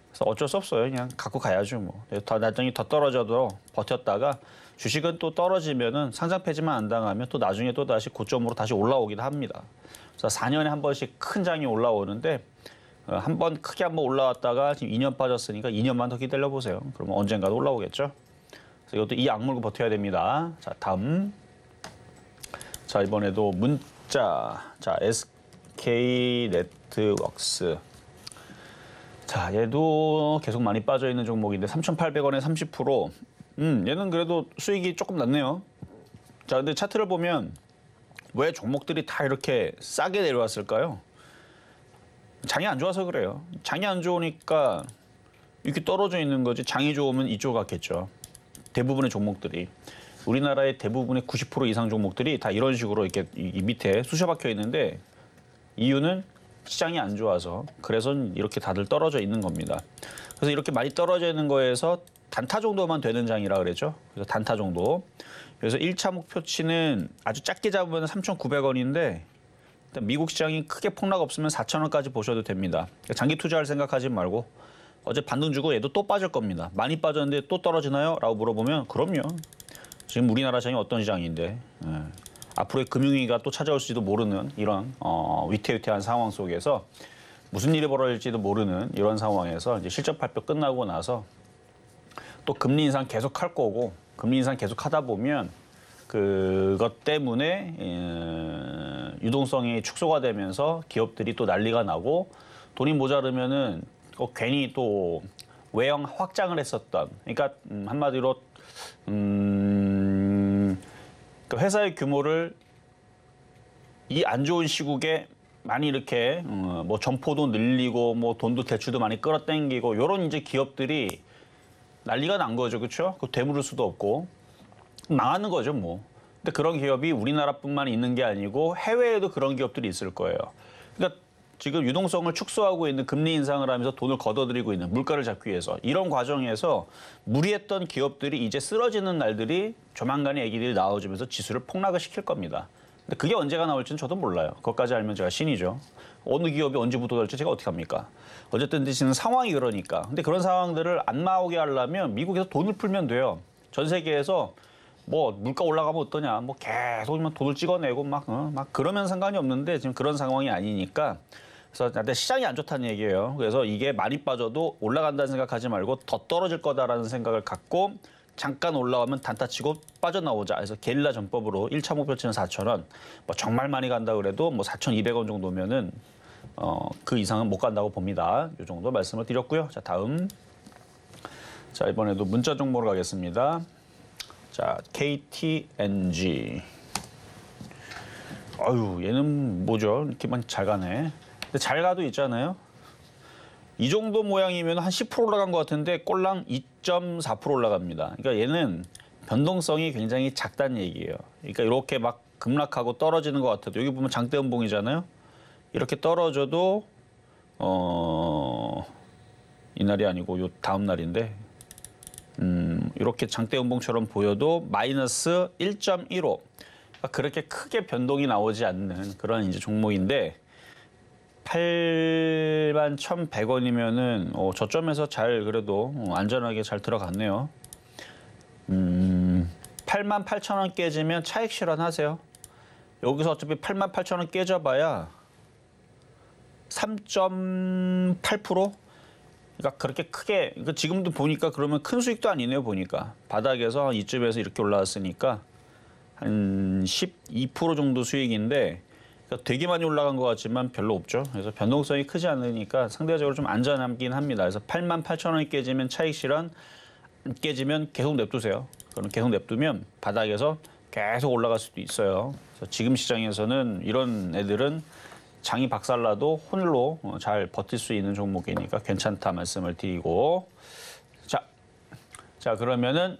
그래서 어쩔 수 없어요. 그냥 갖고 가야죠. 뭐. 나중에 더 떨어져도 버텼다가 주식은 또 떨어지면은 상장 폐지만 안 당하면 또 나중에 또 다시 고점으로 다시 올라오기도 합니다. 그래서 4년에 한 번씩 큰 장이 올라오는데 한 번 크게 한번 올라왔다가 지금 2년 빠졌으니까 2년만 더 기다려 보세요. 그러면 언젠가도 올라오겠죠. 그래서 이것도 이 악물고 버텨야 됩니다. 자, 다음. 자, 이번에도 문자. 자, SK 네트워크스. 자, 얘도 계속 많이 빠져 있는 종목인데 3,800원에 30%. 얘는 그래도 수익이 조금 났네요. 자, 근데 차트를 보면 왜 종목들이 다 이렇게 싸게 내려왔을까요? 장이 안 좋아서 그래요. 장이 안 좋으니까 이렇게 떨어져 있는 거지. 장이 좋으면 이쪽 같겠죠. 대부분의 종목들이. 우리나라의 대부분의 90% 이상 종목들이 다 이런 식으로 이렇게 이 밑에 쑤셔박혀 있는데 이유는 시장이 안 좋아서 그래서 이렇게 다들 떨어져 있는 겁니다. 그래서 이렇게 많이 떨어져 있는 거에서 단타 정도만 되는 장이라 그랬죠. 그래서 단타 정도. 그래서 1차 목표치는 아주 작게 잡으면 3,900원인데 미국 시장이 크게 폭락 없으면 4,000원까지 보셔도 됩니다. 장기 투자할 생각하지 말고 어제 반등 주고 얘도 또 빠질 겁니다. 많이 빠졌는데 또 떨어지나요? 라고 물어보면 그럼요. 지금 우리나라 시장이 어떤 시장인데 앞으로의 금융위기가 또 찾아올지도 모르는 이런 위태위태한 상황 속에서 무슨 일이 벌어질지도 모르는 이런 상황에서 이제 실적 발표 끝나고 나서 또 금리 인상 계속 할 거고 금리 인상 계속 하다 보면 그것 때문에 유동성이 축소가 되면서 기업들이 또 난리가 나고 돈이 모자르면은 괜히 또 외형 확장을 했었던 그러니까 한마디로 그 회사의 규모를 이 안 좋은 시국에 많이 이렇게 뭐 점포도 늘리고 뭐 돈도 대출도 많이 끌어당기고 이런 이제 기업들이 난리가 난 거죠, 그렇죠? 그 되물을 수도 없고 망하는 거죠, 뭐. 근데 그런 기업이 우리나라뿐만 있는 게 아니고 해외에도 그런 기업들이 있을 거예요. 그러니까 지금 유동성을 축소하고 있는 금리 인상을 하면서 돈을 걷어들이고 있는 물가를 잡기 위해서 이런 과정에서 무리했던 기업들이 이제 쓰러지는 날들이 조만간에 얘기들이 나와주면서 지수를 폭락을 시킬 겁니다. 근데 그게 언제가 나올지는 저도 몰라요. 그것까지 알면 제가 신이죠. 어느 기업이 언제부터 될지 제가 어떻게 합니까? 어쨌든 지금 상황이 그러니까. 근데 그런 상황들을 안 나오게 하려면 미국에서 돈을 풀면 돼요. 전 세계에서 뭐 물가 올라가면 어떠냐, 뭐 계속 돈을 찍어내고 막 그러면 상관이 없는데 지금 그런 상황이 아니니까. 그래서 시장이 안 좋다는 얘기예요. 그래서 이게 많이 빠져도 올라간다는 생각하지 말고 더 떨어질 거다라는 생각을 갖고 잠깐 올라오면 단타치고 빠져나오자. 그래서 게릴라 전법으로 1차 목표치는 4,000원. 뭐 정말 많이 간다 그래도 뭐 4,200원 정도면은 그 이상은 못 간다고 봅니다. 이 정도 말씀을 드렸고요. 자, 다음. 자, 이번에도 문자 종목으로 가겠습니다. 자, KTNG. 아유, 얘는 뭐죠? 이렇게만 잘 가네. 근데 잘 가도 있잖아요. 이 정도 모양이면 한 10% 올라간 것 같은데 꼴랑 6.4% 올라갑니다. 그러니까 얘는 변동성이 굉장히 작다는 얘기예요. 그러니까 이렇게 막 급락하고 떨어지는 것 같아도 여기 보면 장대 음봉이잖아요. 이렇게 떨어져도 이날이 아니고 요 다음 날인데 이렇게 장대 음봉처럼 보여도 마이너스 1.15. 그러니까 그렇게 크게 변동이 나오지 않는 그런 이제 종목인데 81,100원이면은 저점에서 잘 그래도 안전하게 잘 들어갔네요. 88,000원 깨지면 차익 실현하세요. 여기서 어차피 88,000원 깨져봐야 3.8%? 그러니까 그렇게 크게, 그러니까 지금도 보니까 그러면 큰 수익도 아니네요, 보니까. 바닥에서 이쯤에서 이렇게 올라왔으니까 한 12% 정도 수익인데 그러니까 되게 많이 올라간 것 같지만 별로 없죠. 그래서 변동성이 크지 않으니까 상대적으로 좀 안전하긴 합니다. 그래서 88,000원이 깨지면 차익 실현, 안 깨지면 계속 냅두세요. 그럼 계속 냅두면 바닥에서 계속 올라갈 수도 있어요. 그래서 지금 시장에서는 이런 애들은 장이 박살나도 홀로 잘 버틸 수 있는 종목이니까 괜찮다 말씀을 드리고 자 그러면은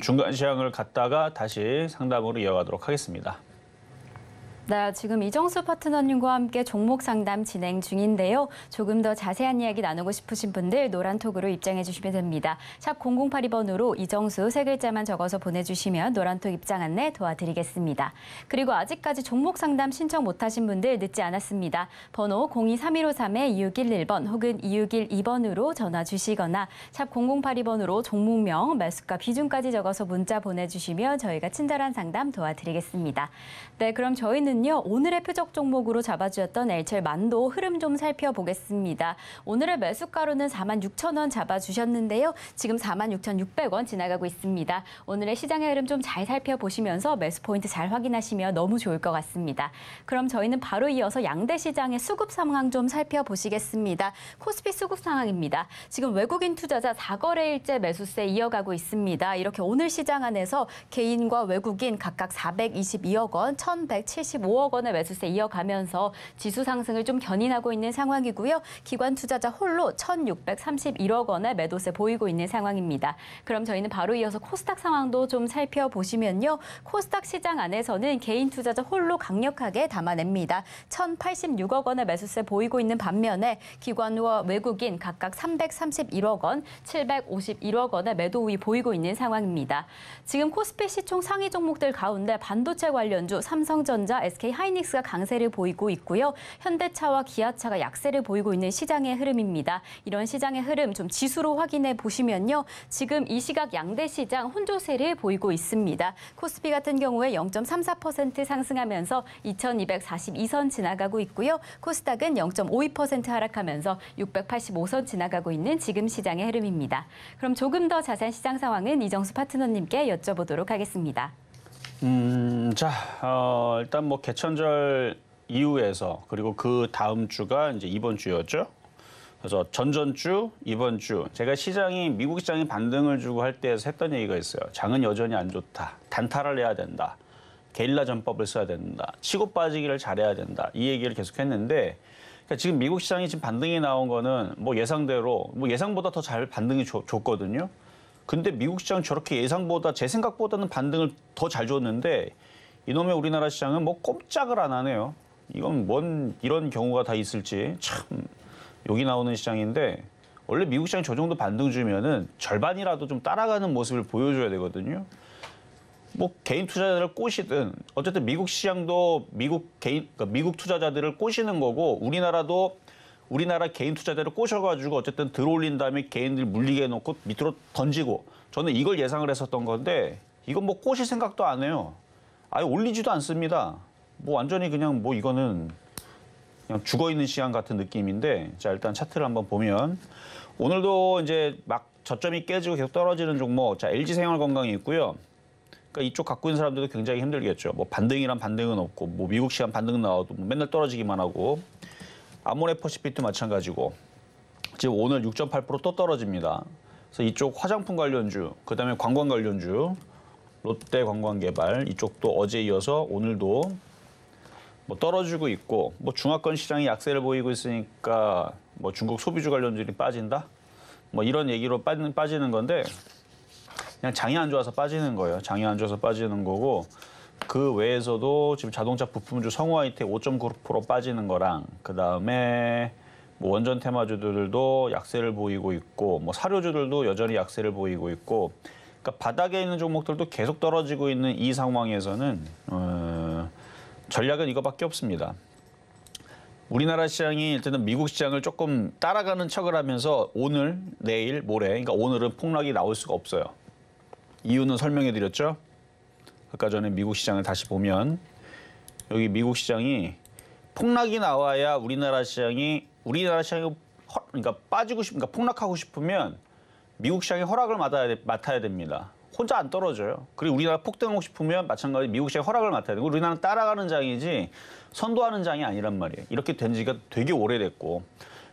중간 시황을 갔다가 다시 상담으로 이어가도록 하겠습니다. 네, 지금 이정수 파트너님과 함께 종목 상담 진행 중인데요. 조금 더 자세한 이야기 나누고 싶으신 분들 노란톡으로 입장해 주시면 됩니다. 샵 0082번으로 이정수 세 글자만 적어서 보내주시면 노란톡 입장 안내 도와드리겠습니다. 그리고 아직까지 종목 상담 신청 못하신 분들 늦지 않았습니다. 번호 023153-2611번 혹은 2612번으로 전화 주시거나 샵 0082번으로 종목명, 매수가, 비중까지 적어서 문자 보내주시면 저희가 친절한 상담 도와드리겠습니다. 네, 그럼 저희는 오늘의 표적 종목으로 잡아주었던 엘첼 만도 흐름 좀 살펴보겠습니다. 오늘의 매수가로는 46,000원 잡아주셨는데요. 지금 46,600원 지나가고 있습니다. 오늘의 시장의 흐름 좀 잘 살펴보시면서 매수 포인트 잘 확인하시면 너무 좋을 것 같습니다. 그럼 저희는 바로 이어서 양대 시장의 수급 상황 좀 살펴보시겠습니다. 코스피 수급 상황입니다. 지금 외국인 투자자 4거래일째 매수세 이어가고 있습니다. 이렇게 오늘 시장 안에서 개인과 외국인 각각 422억 원, 1,175억 원의 매수세 이어가면서 지수 상승을 좀 견인하고 있는 상황이고요. 기관 투자자 홀로 1,631억 원의 매도세 보이고 있는 상황입니다. 그럼 저희는 바로 이어서 코스닥 상황도 좀 살펴보시면요. 코스닥 시장 안에서는 개인 투자자 홀로 강력하게 담아냅니다. 1,086억 원의 매수세 보이고 있는 반면에 기관과 외국인 각각 331억 원, 751억 원의 매도 우위 보이고 있는 상황입니다. 지금 코스피 시총 상위 종목들 가운데 반도체 관련주 삼성전자, SK하이닉스가 강세를 보이고 있고요. 현대차와 기아차가 약세를 보이고 있는 시장의 흐름입니다. 이런 시장의 흐름 좀 지수로 확인해 보시면요. 지금 이 시각 양대 시장 혼조세를 보이고 있습니다. 코스피 같은 경우에 0.34% 상승하면서 2242선 지나가고 있고요. 코스닥은 0.52% 하락하면서 685선 지나가고 있는 지금 시장의 흐름입니다. 그럼 조금 더 자세한 시장 상황은 이정수 파트너님께 여쭤보도록 하겠습니다. 일단 뭐 개천절 이후에서 그리고 그 다음 주가 이제 이번 주였죠. 그래서 전전주, 이번 주 제가 시장이 미국 시장이 반등을 주고 할 때에서 했던 얘기가 있어요. 장은 여전히 안 좋다. 단타를 해야 된다. 게릴라 전법을 써야 된다. 치고 빠지기를 잘해야 된다. 이 얘기를 계속했는데 그러니까 지금 미국 시장이 지금 반등이 나온 거는 뭐 예상대로 뭐 예상보다 더 잘 반등이 좋거든요. 근데 미국 시장은 저렇게 예상보다 제 생각보다는 반등을 더 잘 줬는데 이놈의 우리나라 시장은 뭐 꼼짝을 안 하네요. 이건 뭔 이런 경우가 다 있을지 참 여기 나오는 시장인데 원래 미국 시장이 저 정도 반등 주면은 절반이라도 좀 따라가는 모습을 보여줘야 되거든요. 뭐 개인 투자자들을 꼬시든 어쨌든 미국 시장도 그러니까 미국 투자자들을 꼬시는 거고 우리나라도 우리나라 개인 투자자를 꼬셔가지고 어쨌든 들어올린 다음에 개인들 물리게 해놓고 밑으로 던지고 저는 이걸 예상을 했었던 건데 이건 뭐 꼬실 생각도 안 해요. 아예 올리지도 않습니다. 뭐 완전히 그냥 뭐 이거는 그냥 죽어있는 시간 같은 느낌인데 자 일단 차트를 한번 보면 오늘도 이제 막 저점이 깨지고 계속 떨어지는 종목 자 LG생활건강이 있고요. 그러니까 이쪽 갖고 있는 사람들도 굉장히 힘들겠죠. 뭐 반등이란 반등은 없고 뭐 미국 시간 반등 나와도 뭐 맨날 떨어지기만 하고 아모레퍼시픽도 마찬가지고 지금 오늘 6.8% 또 떨어집니다. 그래서 이쪽 화장품 관련주, 그다음에 관광 관련주, 롯데관광개발 이쪽도 어제 이어서 오늘도 뭐 떨어지고 있고 뭐 중화권 시장이 약세를 보이고 있으니까 뭐 중국 소비주 관련주들이 빠진다. 뭐 이런 얘기로 빠지는 건데 그냥 장이 안 좋아서 빠지는 거예요. 장이 안 좋아서 빠지는 거고 그 외에서도 지금 자동차 부품주 성우하이텍 5.9% 빠지는 거랑 그다음에 뭐 원전 테마주들도 약세를 보이고 있고 뭐 사료주들도 여전히 약세를 보이고 있고 그러니까 바닥에 있는 종목들도 계속 떨어지고 있는 이 상황에서는 전략은 이거밖에 없습니다. 우리나라 시장이 일단은 미국 시장을 조금 따라가는 척을 하면서 오늘, 내일, 모레 그러니까 오늘은 폭락이 나올 수가 없어요. 이유는 설명해 드렸죠. 아까 전에 미국 시장을 다시 보면 여기 미국 시장이 폭락이 나와야 우리나라 시장이 그러니까 그러니까 폭락하고 싶으면 미국 시장의 허락을 맡아야 됩니다. 혼자 안 떨어져요. 그리고 우리나라 폭등하고 싶으면 마찬가지 미국 시장의 허락을 맡아야 되고 우리나라는 따라가는 장이지 선도하는 장이 아니란 말이에요. 이렇게 된 지가 되게 오래됐고.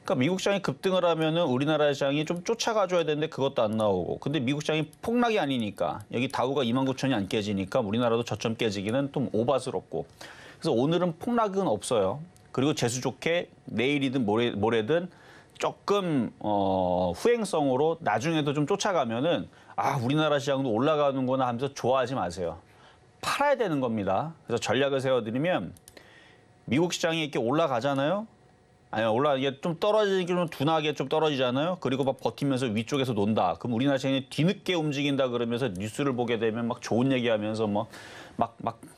그러니까 미국 시장이 급등을 하면은 우리나라 시장이 좀 쫓아가줘야 되는데 그것도 안 나오고. 근데 미국 시장이 폭락이 아니니까 여기 다우가 29,000이 안 깨지니까 우리나라도 저점 깨지기는 좀 오바스럽고. 그래서 오늘은 폭락은 없어요. 그리고 재수 좋게 내일이든 모레든 조금 후행성으로 나중에도 좀 쫓아가면은 아 우리나라 시장도 올라가는구나 하면서 좋아하지 마세요. 팔아야 되는 겁니다. 그래서 전략을 세워드리면 미국 시장이 이렇게 올라가잖아요. 아니 이게 좀 떨어지기는 둔하게 좀 떨어지잖아요. 그리고 막 버티면서 위쪽에서 논다. 그럼 우리나라 시장이 뒤늦게 움직인다 그러면서 뉴스를 보게 되면 막 좋은 얘기하면서 막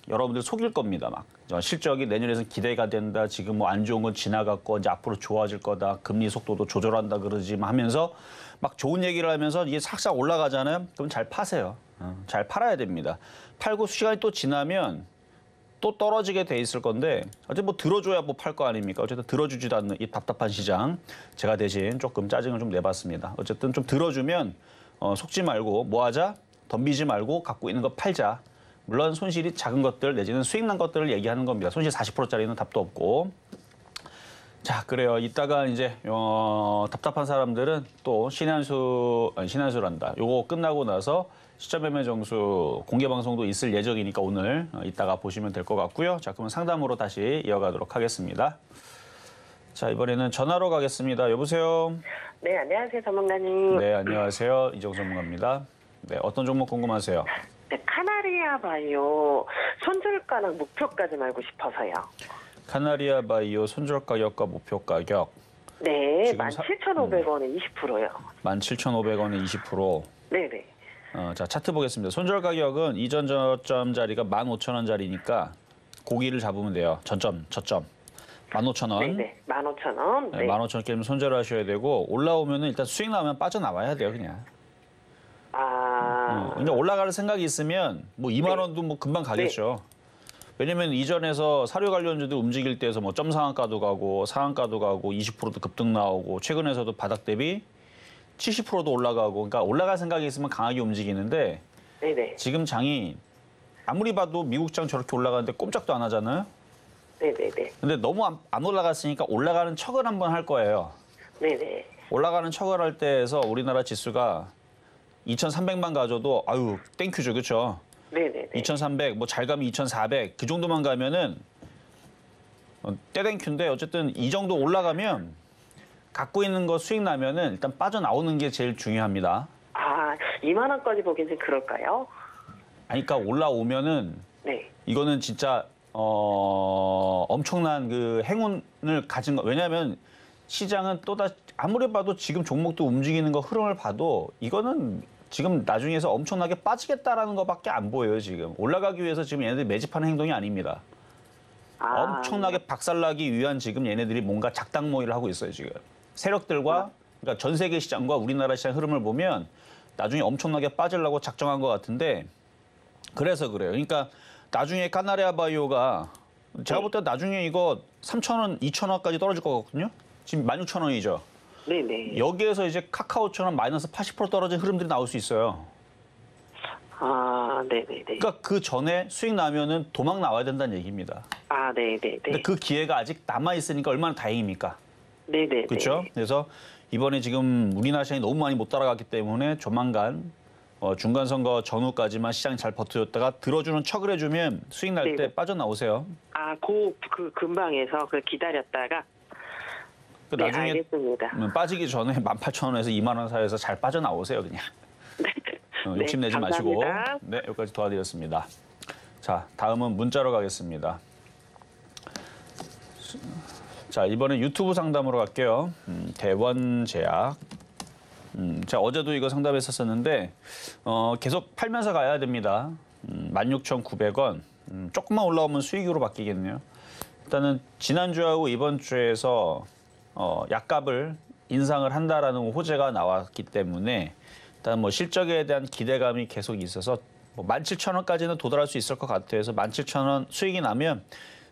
여러분들 속일 겁니다. 막 실적이 내년에는 기대가 된다. 지금 뭐 안 좋은 건 지나갔고 이제 앞으로 좋아질 거다. 금리 속도도 조절한다 그러지 하면서 막 좋은 얘기를 하면서 이게 싹싹 올라가잖아요. 그럼 잘 파세요. 잘 팔아야 됩니다. 팔고 시간이 또 지나면 또 떨어지게 돼 있을 건데 어쨌든 뭐 들어줘야 뭐 팔 거 아닙니까? 어쨌든 들어주지도 않는 이 답답한 시장 제가 대신 조금 짜증을 좀 내봤습니다. 어쨌든 좀 들어주면 속지 말고 뭐 하자? 덤비지 말고 갖고 있는 거 팔자. 물론 손실이 작은 것들 내지는 수익 난 것들을 얘기하는 겁니다. 손실 40%짜리는 답도 없고. 자, 그래요. 이따가 이제 답답한 사람들은 또 신한수란다. 요거 끝나고 나서 시점 매매 정수 공개 방송도 있을 예정이니까 오늘 이따가 보시면 될 것 같고요. 자, 그러면 상담으로 다시 이어가도록 하겠습니다. 자, 이번에는 전화로 가겠습니다. 여보세요. 네, 안녕하세요, 전문가님. 네, 안녕하세요. 이정수 전문가입니다. 네, 어떤 종목 궁금하세요? 네, 카나리아 바이오 손절가랑 목표까지 알고 싶어서요. 카나리아 바이오 손절 가격과 목표 가격. 네, 지금 17,500원에 20%요. 17,500원에 20%. 네네. 자, 차트 보겠습니다. 손절 가격은 이전 저점 자리가 15,000원짜리니까 고기를 잡으면 돼요. 저점. 15,000원. 네네. 15,000원. 네, 네. 15,000원 깨면 손절하셔야 되고 올라오면은 일단 수익 나오면 빠져나와야 돼요, 그냥. 근데 올라갈 생각이 있으면 뭐 2만 원도 뭐 금방 가겠죠. 왜냐면 이전에서 사료 관련주들 움직일 때에서 뭐 점 상한가도 가고 상한가도 가고 20%도 급등 나오고 최근에서도 바닥 대비 70%도 올라가고 그러니까 올라갈 생각이 있으면 강하게 움직이는데 네네. 지금 장이 아무리 봐도 미국 장 저렇게 올라가는데 꼼짝도 안 하잖아요. 네네네. 근데 너무 안 올라갔으니까 올라가는 척을 한번 할 거예요. 네네. 올라가는 척을 할 때에서 우리나라 지수가 2,300만 가져도 아유 땡큐죠, 그렇죠? 네네네. 2,300, 뭐 잘 가면 2,400 그 정도만 가면은 떼땡큐인데 어쨌든 이 정도 올라가면 갖고 있는 거 수익 나면은 일단 빠져나오는 게 제일 중요합니다. 2만 원까지 보긴 좀 그럴까요? 아니, 그러니까 올라오면은 네. 이거는 진짜 엄청난 그 행운을 가진 거. 왜냐하면 시장은 또다시 아무리 봐도 지금 종목도 움직이는 거 흐름을 봐도 이거는 지금 나중에서 엄청나게 빠지겠다라는 것밖에 안 보여요. 지금 올라가기 위해서 지금 얘네들이 매집하는 행동이 아닙니다. 엄청나게 박살나기 위한 지금 얘네들이 뭔가 작당 모의를 하고 있어요. 지금 세력들과 그러니까 전 세계 시장과 우리나라 시장 흐름을 보면 나중에 엄청나게 빠지려고 작정한 것 같은데 그래서 그래요. 그러니까 나중에 카나리아 바이오가 제가 볼 때 나중에 이거 3,000원, 2,000원까지 떨어질 거거든요. 지금 16,000원이죠. 네네. 여기에서 이제 카카오처럼 마이너스 80% 떨어진 흐름들이 나올 수 있어요. 네네네. 그러니까 그 전에 수익 나면은 도망 나와야 된다는 얘기입니다. 네네네. 근데 그 기회가 아직 남아 있으니까 얼마나 다행입니까? 네네네. 그렇죠? 그래서 이번에 지금 우리나라 시장이 너무 많이 못 따라갔기 때문에 조만간 중간 선거 전후까지만 시장이 잘 버텨줬다가 들어주는 척을 해주면 수익 날 때 네네. 빠져나오세요. 그 근방에서 기다렸다가 그 네, 나중에 알겠습니다. 빠지기 전에 18,000원에서 2만 원 사이에서 잘 빠져나오세요, 그냥. 네, 욕심내지 마시고. 감사합니다. 네, 여기까지 도와드렸습니다. 자, 다음은 문자로 가겠습니다. 자, 이번엔 유튜브 상담으로 갈게요. 대원제약. 자, 어제도 이거 상담했었었는데 계속 팔면서 가야 됩니다. 16,900원. 조금만 올라오면 수익으로 바뀌겠네요. 일단은 지난주하고 이번 주에서 약값을 인상을 한다라는 호재가 나왔기 때문에 일단 뭐 실적에 대한 기대감이 계속 있어서 뭐 17,000원까지는 도달할 수 있을 것 같아요. 그래서 17,000원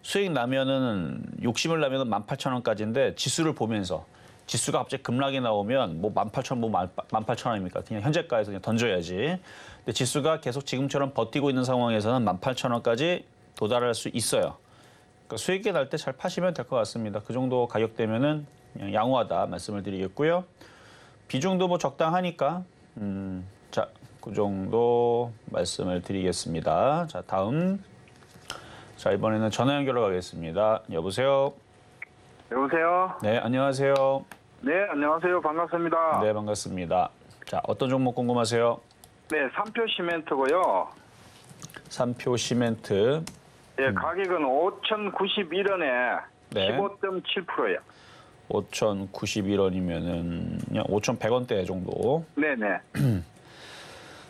수익 나면은 욕심을 나면은 18,000원까지인데 지수를 보면서 지수가 갑자기 급락이 나오면 뭐 18,000원, 뭐 18,000원입니까? 그냥 현재가에서 그냥 던져야지. 근데 지수가 계속 지금처럼 버티고 있는 상황에서는 18,000원까지 도달할 수 있어요. 그러니까 수익이 날 때 잘 파시면 될 것 같습니다. 그 정도 가격대면은 그냥 양호하다 말씀을 드리겠고요. 비중도 뭐 적당하니까 자, 그 정도 말씀을 드리겠습니다. 자, 다음. 자, 이번에는 전화 연결로 가겠습니다. 여보세요? 여보세요? 네, 안녕하세요. 네, 안녕하세요. 반갑습니다. 네, 반갑습니다. 자, 어떤 종목 궁금하세요? 네, 삼표 시멘트고요. 삼표 시멘트. 예, 가격은 5,091원에 네. 15.7%예요. 5,091원이면은 그냥 5,100원대 정도. 네네.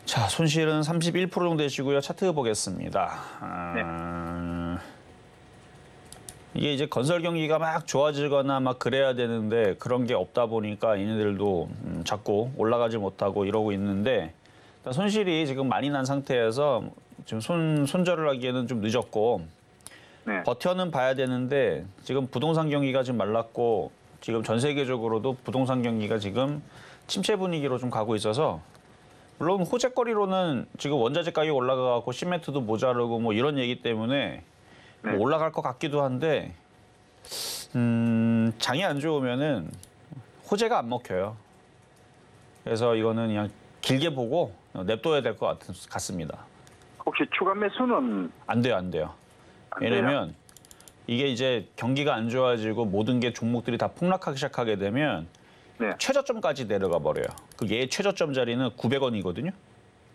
자, 손실은 31% 정도 되시고요. 차트 보겠습니다. 이게 이제 건설 경기가 막 좋아지거나 막 그래야 되는데 그런 게 없다 보니까 얘네들도 자꾸 올라가지 못하고 이러고 있는데 일단 손실이 지금 많이 난 상태에서 지금 손절을 하기에는 좀 늦었고 네. 버텨는 봐야 되는데 지금 부동산 경기가 좀 말랐고 지금 전 세계적으로도 부동산 경기가 지금 침체 분위기로 좀 가고 있어서 물론 호재거리로는 지금 원자재 가격이 올라가고 시멘트도 모자르고 뭐 이런 얘기 때문에 뭐 네. 올라갈 것 같기도 한데 장이 안 좋으면은 호재가 안 먹혀요. 그래서 이거는 그냥 길게 보고 냅둬야 될 것 같습니다. 혹시 추가 매수는 안 돼요, 안 돼요. 안 돼요? 왜냐면 이게 이제 경기가 안 좋아지고 모든 게 종목들이 다 폭락하기 시작하게 되면 네. 최저점까지 내려가 버려요. 그얘 최저점 자리는 900원이거든요.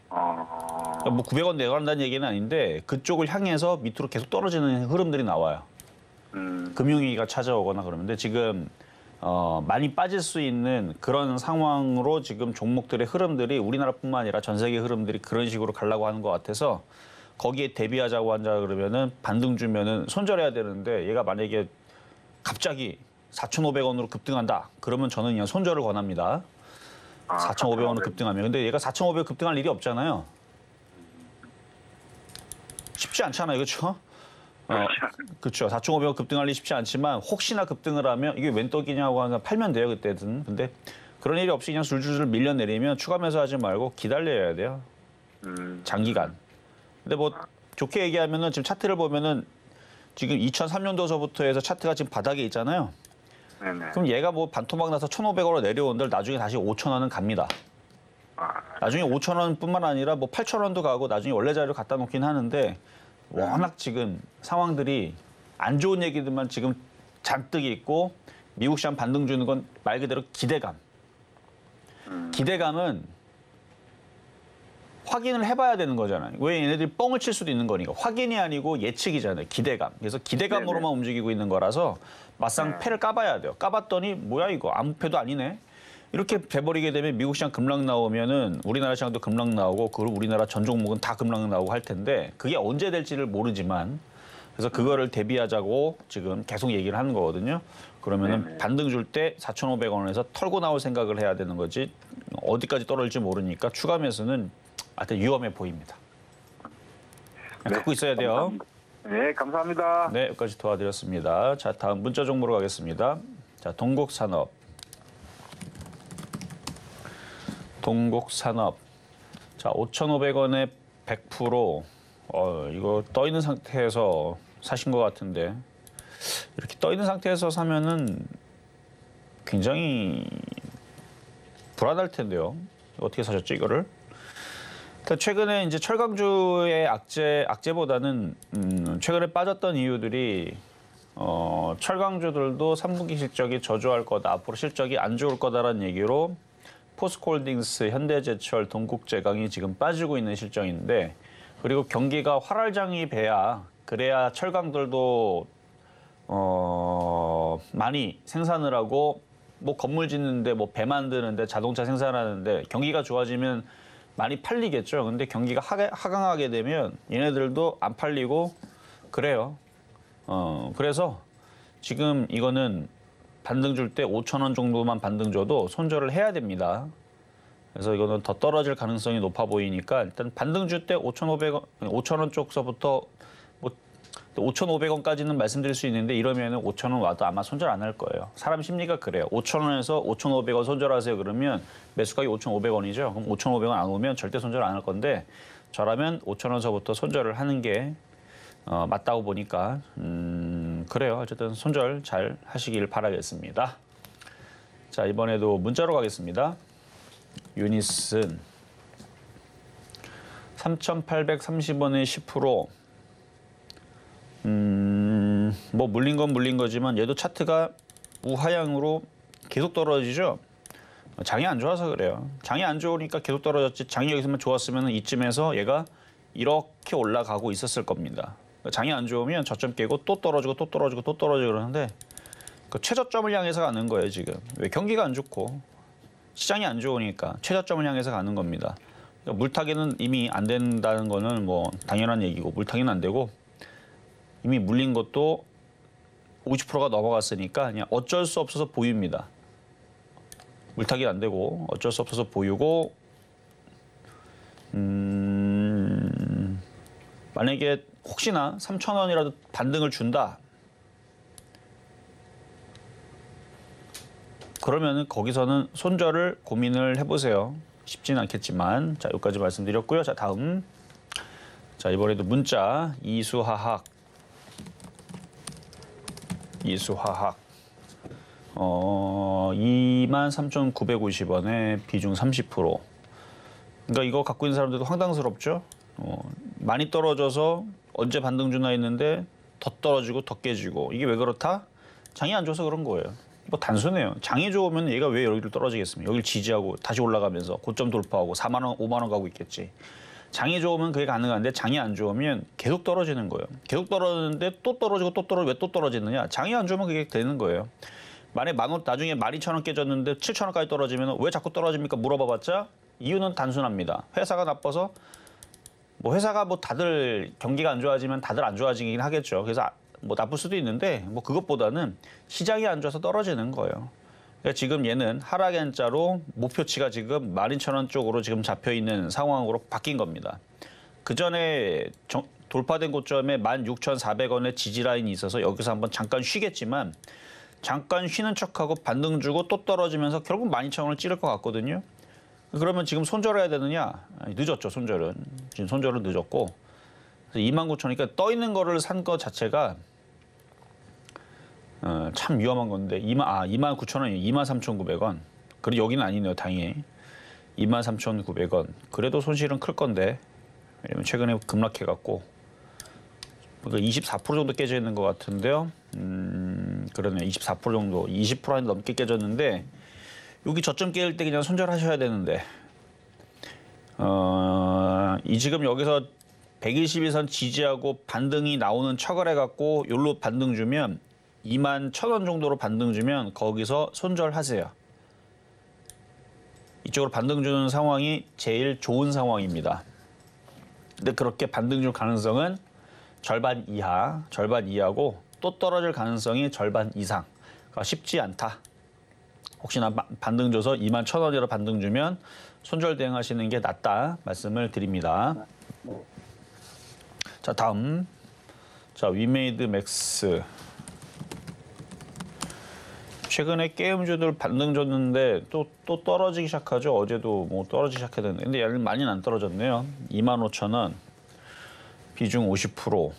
그러니까 뭐 900원 내려간다는 얘기는 아닌데 그쪽을 향해서 밑으로 계속 떨어지는 흐름들이 나와요. 금융위기가 찾아오거나 그러는데 지금 많이 빠질 수 있는 그런 상황으로 지금 종목들의 흐름들이 우리나라뿐만 아니라 전 세계 흐름들이 그런 식으로 가려고 하는 것 같아서 거기에 대비하자고 한다 그러면은 반등 주면은 손절해야 되는데 얘가 만약에 갑자기 4,500원으로 급등한다. 그러면 저는 그냥 손절을 권합니다. 4,500원으로 급등하면. 근데 얘가 4,500원 급등할 일이 없잖아요. 쉽지 않잖아요. 그렇죠? 그렇죠. 4,500원 급등할 일이 쉽지 않지만 혹시나 급등을 하면 이게 웬 떡이냐고 하면 팔면 돼요. 그때든. 근데 그런 일이 없이 그냥 줄줄줄 밀려내리면 추가 매수하지 말고 기다려야 돼요. 장기간. 근데 뭐 좋게 얘기하면은 지금 차트를 보면은 지금 2003년도서부터 해서 차트가 지금 바닥에 있잖아요. 네네. 그럼 얘가 뭐 반토막 나서 1,500원으로 내려온들 나중에 다시 5,000원은 갑니다. 나중에 5,000원뿐만 아니라 뭐 8,000원도 가고 나중에 원래 자리로 갖다 놓긴 하는데 워낙 지금 상황들이 안 좋은 얘기들만 지금 잔뜩 있고 미국 시장 반등 주는 건 말 그대로 기대감. 기대감은 확인을 해봐야 되는 거잖아요. 왜 얘네들이 뻥을 칠 수도 있는 거니까. 확인이 아니고 예측이잖아요. 기대감. 그래서 기대감으로만 네네. 움직이고 있는 거라서 맞상 패를 까봐야 돼요. 까봤더니 뭐야 이거 아무 패도 아니네. 이렇게 돼버리게 되면 미국 시장 급락 나오면은 우리나라 시장도 급락 나오고 그걸 우리나라 전 종목은 다 급락 나오고 할 텐데 그게 언제 될지를 모르지만 그래서 그거를 대비하자고 지금 계속 얘기를 하는 거거든요. 그러면은 네네. 반등 줄 때 4,500원에서 털고 나올 생각을 해야 되는 거지 어디까지 떨어질지 모르니까 추가 매수는 하여튼 위험해 보입니다. 네. 갖고 있어야 돼요. 네, 감사합니다. 네, 여기까지 도와드렸습니다. 자, 다음 문자 종목으로 가겠습니다. 자, 동국산업. 동국산업. 자, 5,500원에 100%. 이거 떠 있는 상태에서 사신 것 같은데 이렇게 떠 있는 상태에서 사면은 굉장히 불안할 텐데요. 어떻게 사셨죠, 이거를? 최근에 이제 철강주의 악재보다는 최근에 빠졌던 이유들이 철강주들도 3분기 실적이 저조할 거다. 앞으로 실적이 안 좋을 거다라는 얘기로 포스코홀딩스, 현대제철, 동국제강이 지금 빠지고 있는 실정인데 그리고 경기가 활활장이 배야 그래야 철강들도 많이 생산을 하고 뭐 건물 짓는데 뭐 배 만드는데 자동차 생산하는데 경기가 좋아지면 많이 팔리겠죠. 근데 경기가 하강하게 되면 얘네들도 안 팔리고 그래요. 그래서 지금 이거는 반등 줄 때 5,000원 정도만 반등 줘도 손절을 해야 됩니다. 그래서 이거는 더 떨어질 가능성이 높아 보이니까 일단 반등 줄 때 5,000원 쪽서부터 뭐 5,500원까지는 말씀드릴 수 있는데 이러면은 5,000원 와도 아마 손절 안 할 거예요. 사람 심리가 그래요. 5,000원에서 5,500원 손절하세요 그러면 매수가격이 5,500원이죠. 그럼 5,500원 안 오면 절대 손절 안 할 건데 저라면 5,000원서부터 손절을 하는 게 맞다고 보니까 그래요. 어쨌든 손절 잘 하시길 바라겠습니다. 자, 이번에도 문자로 가겠습니다. 유니슨 3,830원에 10%. 뭐 물린 건 물린 거지만 얘도 차트가 우하향으로 계속 떨어지죠. 장이 안 좋아서 그래요. 장이 안 좋으니까 계속 떨어졌지. 장이 여기서만 좋았으면 이쯤에서 얘가 이렇게 올라가고 있었을 겁니다. 장이 안 좋으면 저점 깨고 또 떨어지고 또 떨어지고 또 떨어지고 그러는데 그 최저점을 향해서 가는 거예요 지금. 왜 경기가 안 좋고 시장이 안 좋으니까 최저점을 향해서 가는 겁니다. 그러니까 물타기는 이미 안 된다는 거는 뭐 당연한 얘기고 물타기는 안 되고 이미 물린 것도 50%가 넘어갔으니까 그냥 어쩔 수 없어서 보유입니다. 물타기 안 되고 어쩔 수 없어서 보유고 만약에 혹시나 3,000원이라도 반등을 준다. 그러면은 거기서는 손절을 고민을 해보세요. 쉽지는 않겠지만 자 여기까지 말씀드렸고요. 자 다음 자 이번에도 문자 이수화학 23,950원에 비중 30%. 그러니까 이거 갖고 있는 사람들도 황당스럽죠. 많이 떨어져서 언제 반등 주나 했는데 더 떨어지고 더 깨지고 이게 왜 그렇다? 장이 안 좋아서 그런 거예요. 뭐 단순해요. 장이 좋으면 얘가 왜 여기를 떨어지겠습니까? 여기를 지지하고 다시 올라가면서 고점 돌파하고 4만 원, 5만 원 가고 있겠지. 장이 좋으면 그게 가능한데 장이 안 좋으면 계속 떨어지는 거예요. 계속 떨어지는데 또 떨어지고 또 떨어지고 왜 또 떨어지느냐? 장이 안 좋으면 그게 되는 거예요. 만약에 나중에 12,000원 깨졌는데 7,000원까지 떨어지면 왜 자꾸 떨어집니까? 물어봐봤자 이유는 단순합니다. 회사가 나빠서 뭐 회사가 뭐 다들 경기가 안 좋아지면 다들 안 좋아지긴 하겠죠. 그래서 뭐 나쁠 수도 있는데 뭐 그것보다는 시장이 안 좋아서 떨어지는 거예요. 그러니까 지금 얘는 하락 N자로 목표치가 지금 12,000원 쪽으로 지금 잡혀 있는 상황으로 바뀐 겁니다. 그 전에 돌파된 고점에 16,400원의 지지 라인이 있어서 여기서 한번 잠깐 쉬겠지만 잠깐 쉬는 척하고 반등 주고 또 떨어지면서 결국 12,000원을 찌를 것 같거든요. 그러면 지금 손절해야 되느냐? 늦었죠, 손절은. 지금 손절은 늦었고. 29,000원이니까 떠 있는 거를 산 거 자체가 참 위험한 건데 29,000원이에요. 23,900원. 그리고 여기는 아니네요, 다행히. 23,900원. 그래도 손실은 클 건데. 왜냐면 최근에 급락해갖고. 그러니까 24% 정도 깨져 있는 것 같은데요. 그러네요. 24% 정도. 20% 넘게 깨졌는데 여기 저점 깨일 때 그냥 손절하셔야 되는데 이 지금 여기서 122선 지지하고 반등이 나오는 척을 해갖고 여기로 반등 주면 21,000원 정도로 반등 주면 거기서 손절하세요. 이쪽으로 반등 주는 상황이 제일 좋은 상황입니다. 근데 그렇게 반등 줄 가능성은 절반 이하고 또 떨어질 가능성이 절반 이상. 그러니까 쉽지 않다. 혹시나 반등 줘서 21,000원으로 반등 주면 손절 대응하시는 게 낫다 말씀을 드립니다. 자 다음 자 위메이드 맥스 최근에 게임주들 반등 줬는데 또 떨어지기 시작하죠. 어제도 뭐 떨어지기 시작했는데 근데 얘는 많이는 안 떨어졌네요. 25,000원 비중 50%.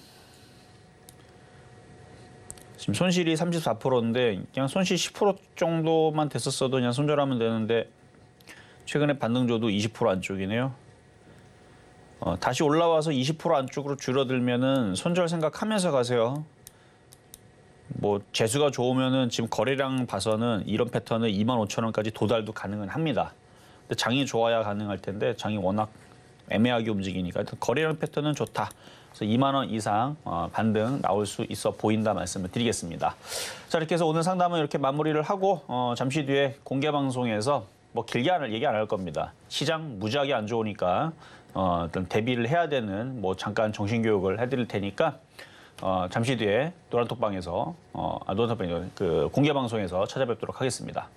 지금 손실이 34%인데 그냥 손실 10% 정도만 됐었어도 그냥 손절하면 되는데 최근에 반등 줘도 20% 안쪽이네요. 다시 올라와서 20% 안쪽으로 줄어들면은 손절 생각하면서 가세요. 뭐 재수가 좋으면은 지금 거래량 봐서는 이런 패턴은 25,000원까지 도달도 가능은 합니다. 근데 장이 좋아야 가능할 텐데 장이 워낙 애매하게 움직이니까 거래량 패턴은 좋다. 그래서 2만 원 이상 반등 나올 수 있어 보인다 말씀을 드리겠습니다. 자, 이렇게 해서 오늘 상담은 이렇게 마무리를 하고 잠시 뒤에 공개 방송에서 뭐 길게 얘기 안 할 겁니다. 시장 무지하게 안 좋으니까 어떤 대비를 해야 되는 뭐 잠깐 정신교육을 해드릴 테니까 잠시 뒤에 노란톡방에서 그 공개 방송에서 찾아뵙도록 하겠습니다.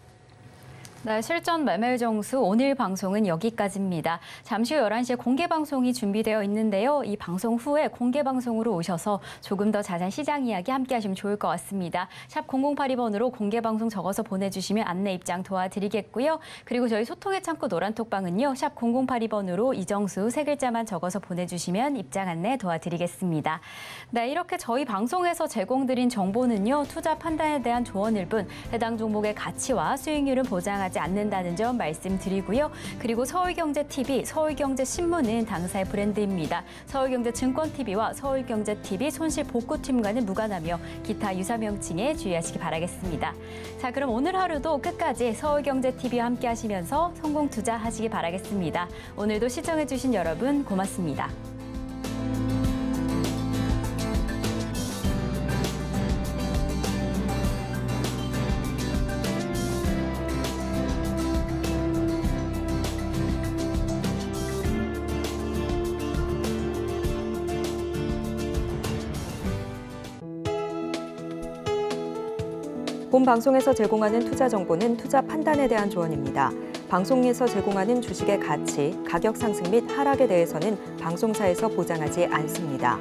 네, 실전 매매 정수 오늘 방송은 여기까지입니다. 잠시 후 11시에 공개 방송이 준비되어 있는데요. 이 방송 후에 공개 방송으로 오셔서 조금 더 자세한 시장 이야기 함께 하시면 좋을 것 같습니다. 샵 0082번으로 공개 방송 적어서 보내주시면 안내 입장 도와드리겠고요. 그리고 저희 소통의 창구 노란톡방은요. 샵 0082번으로 이정수 세 글자만 적어서 보내주시면 입장 안내 도와드리겠습니다. 네, 이렇게 저희 방송에서 제공드린 정보는요. 투자 판단에 대한 조언일 뿐 해당 종목의 가치와 수익률은 보장하지 않는다는 점 말씀드리고요. 그리고 서울경제TV, 서울경제신문은 당사의 브랜드입니다. 서울경제증권TV와 서울경제TV 손실복구팀과는 무관하며 기타 유사 명칭에 주의하시기 바라겠습니다. 자, 그럼 오늘 하루도 끝까지 서울경제TV와 함께 하시면서 성공 투자하시기 바라겠습니다. 오늘도 시청해주신 여러분 고맙습니다. 본 방송에서 제공하는 투자 정보는 투자 판단에 대한 조언입니다. 방송에서 제공하는 주식의 가치, 가격 상승 및 하락에 대해서는 방송사에서 보장하지 않습니다.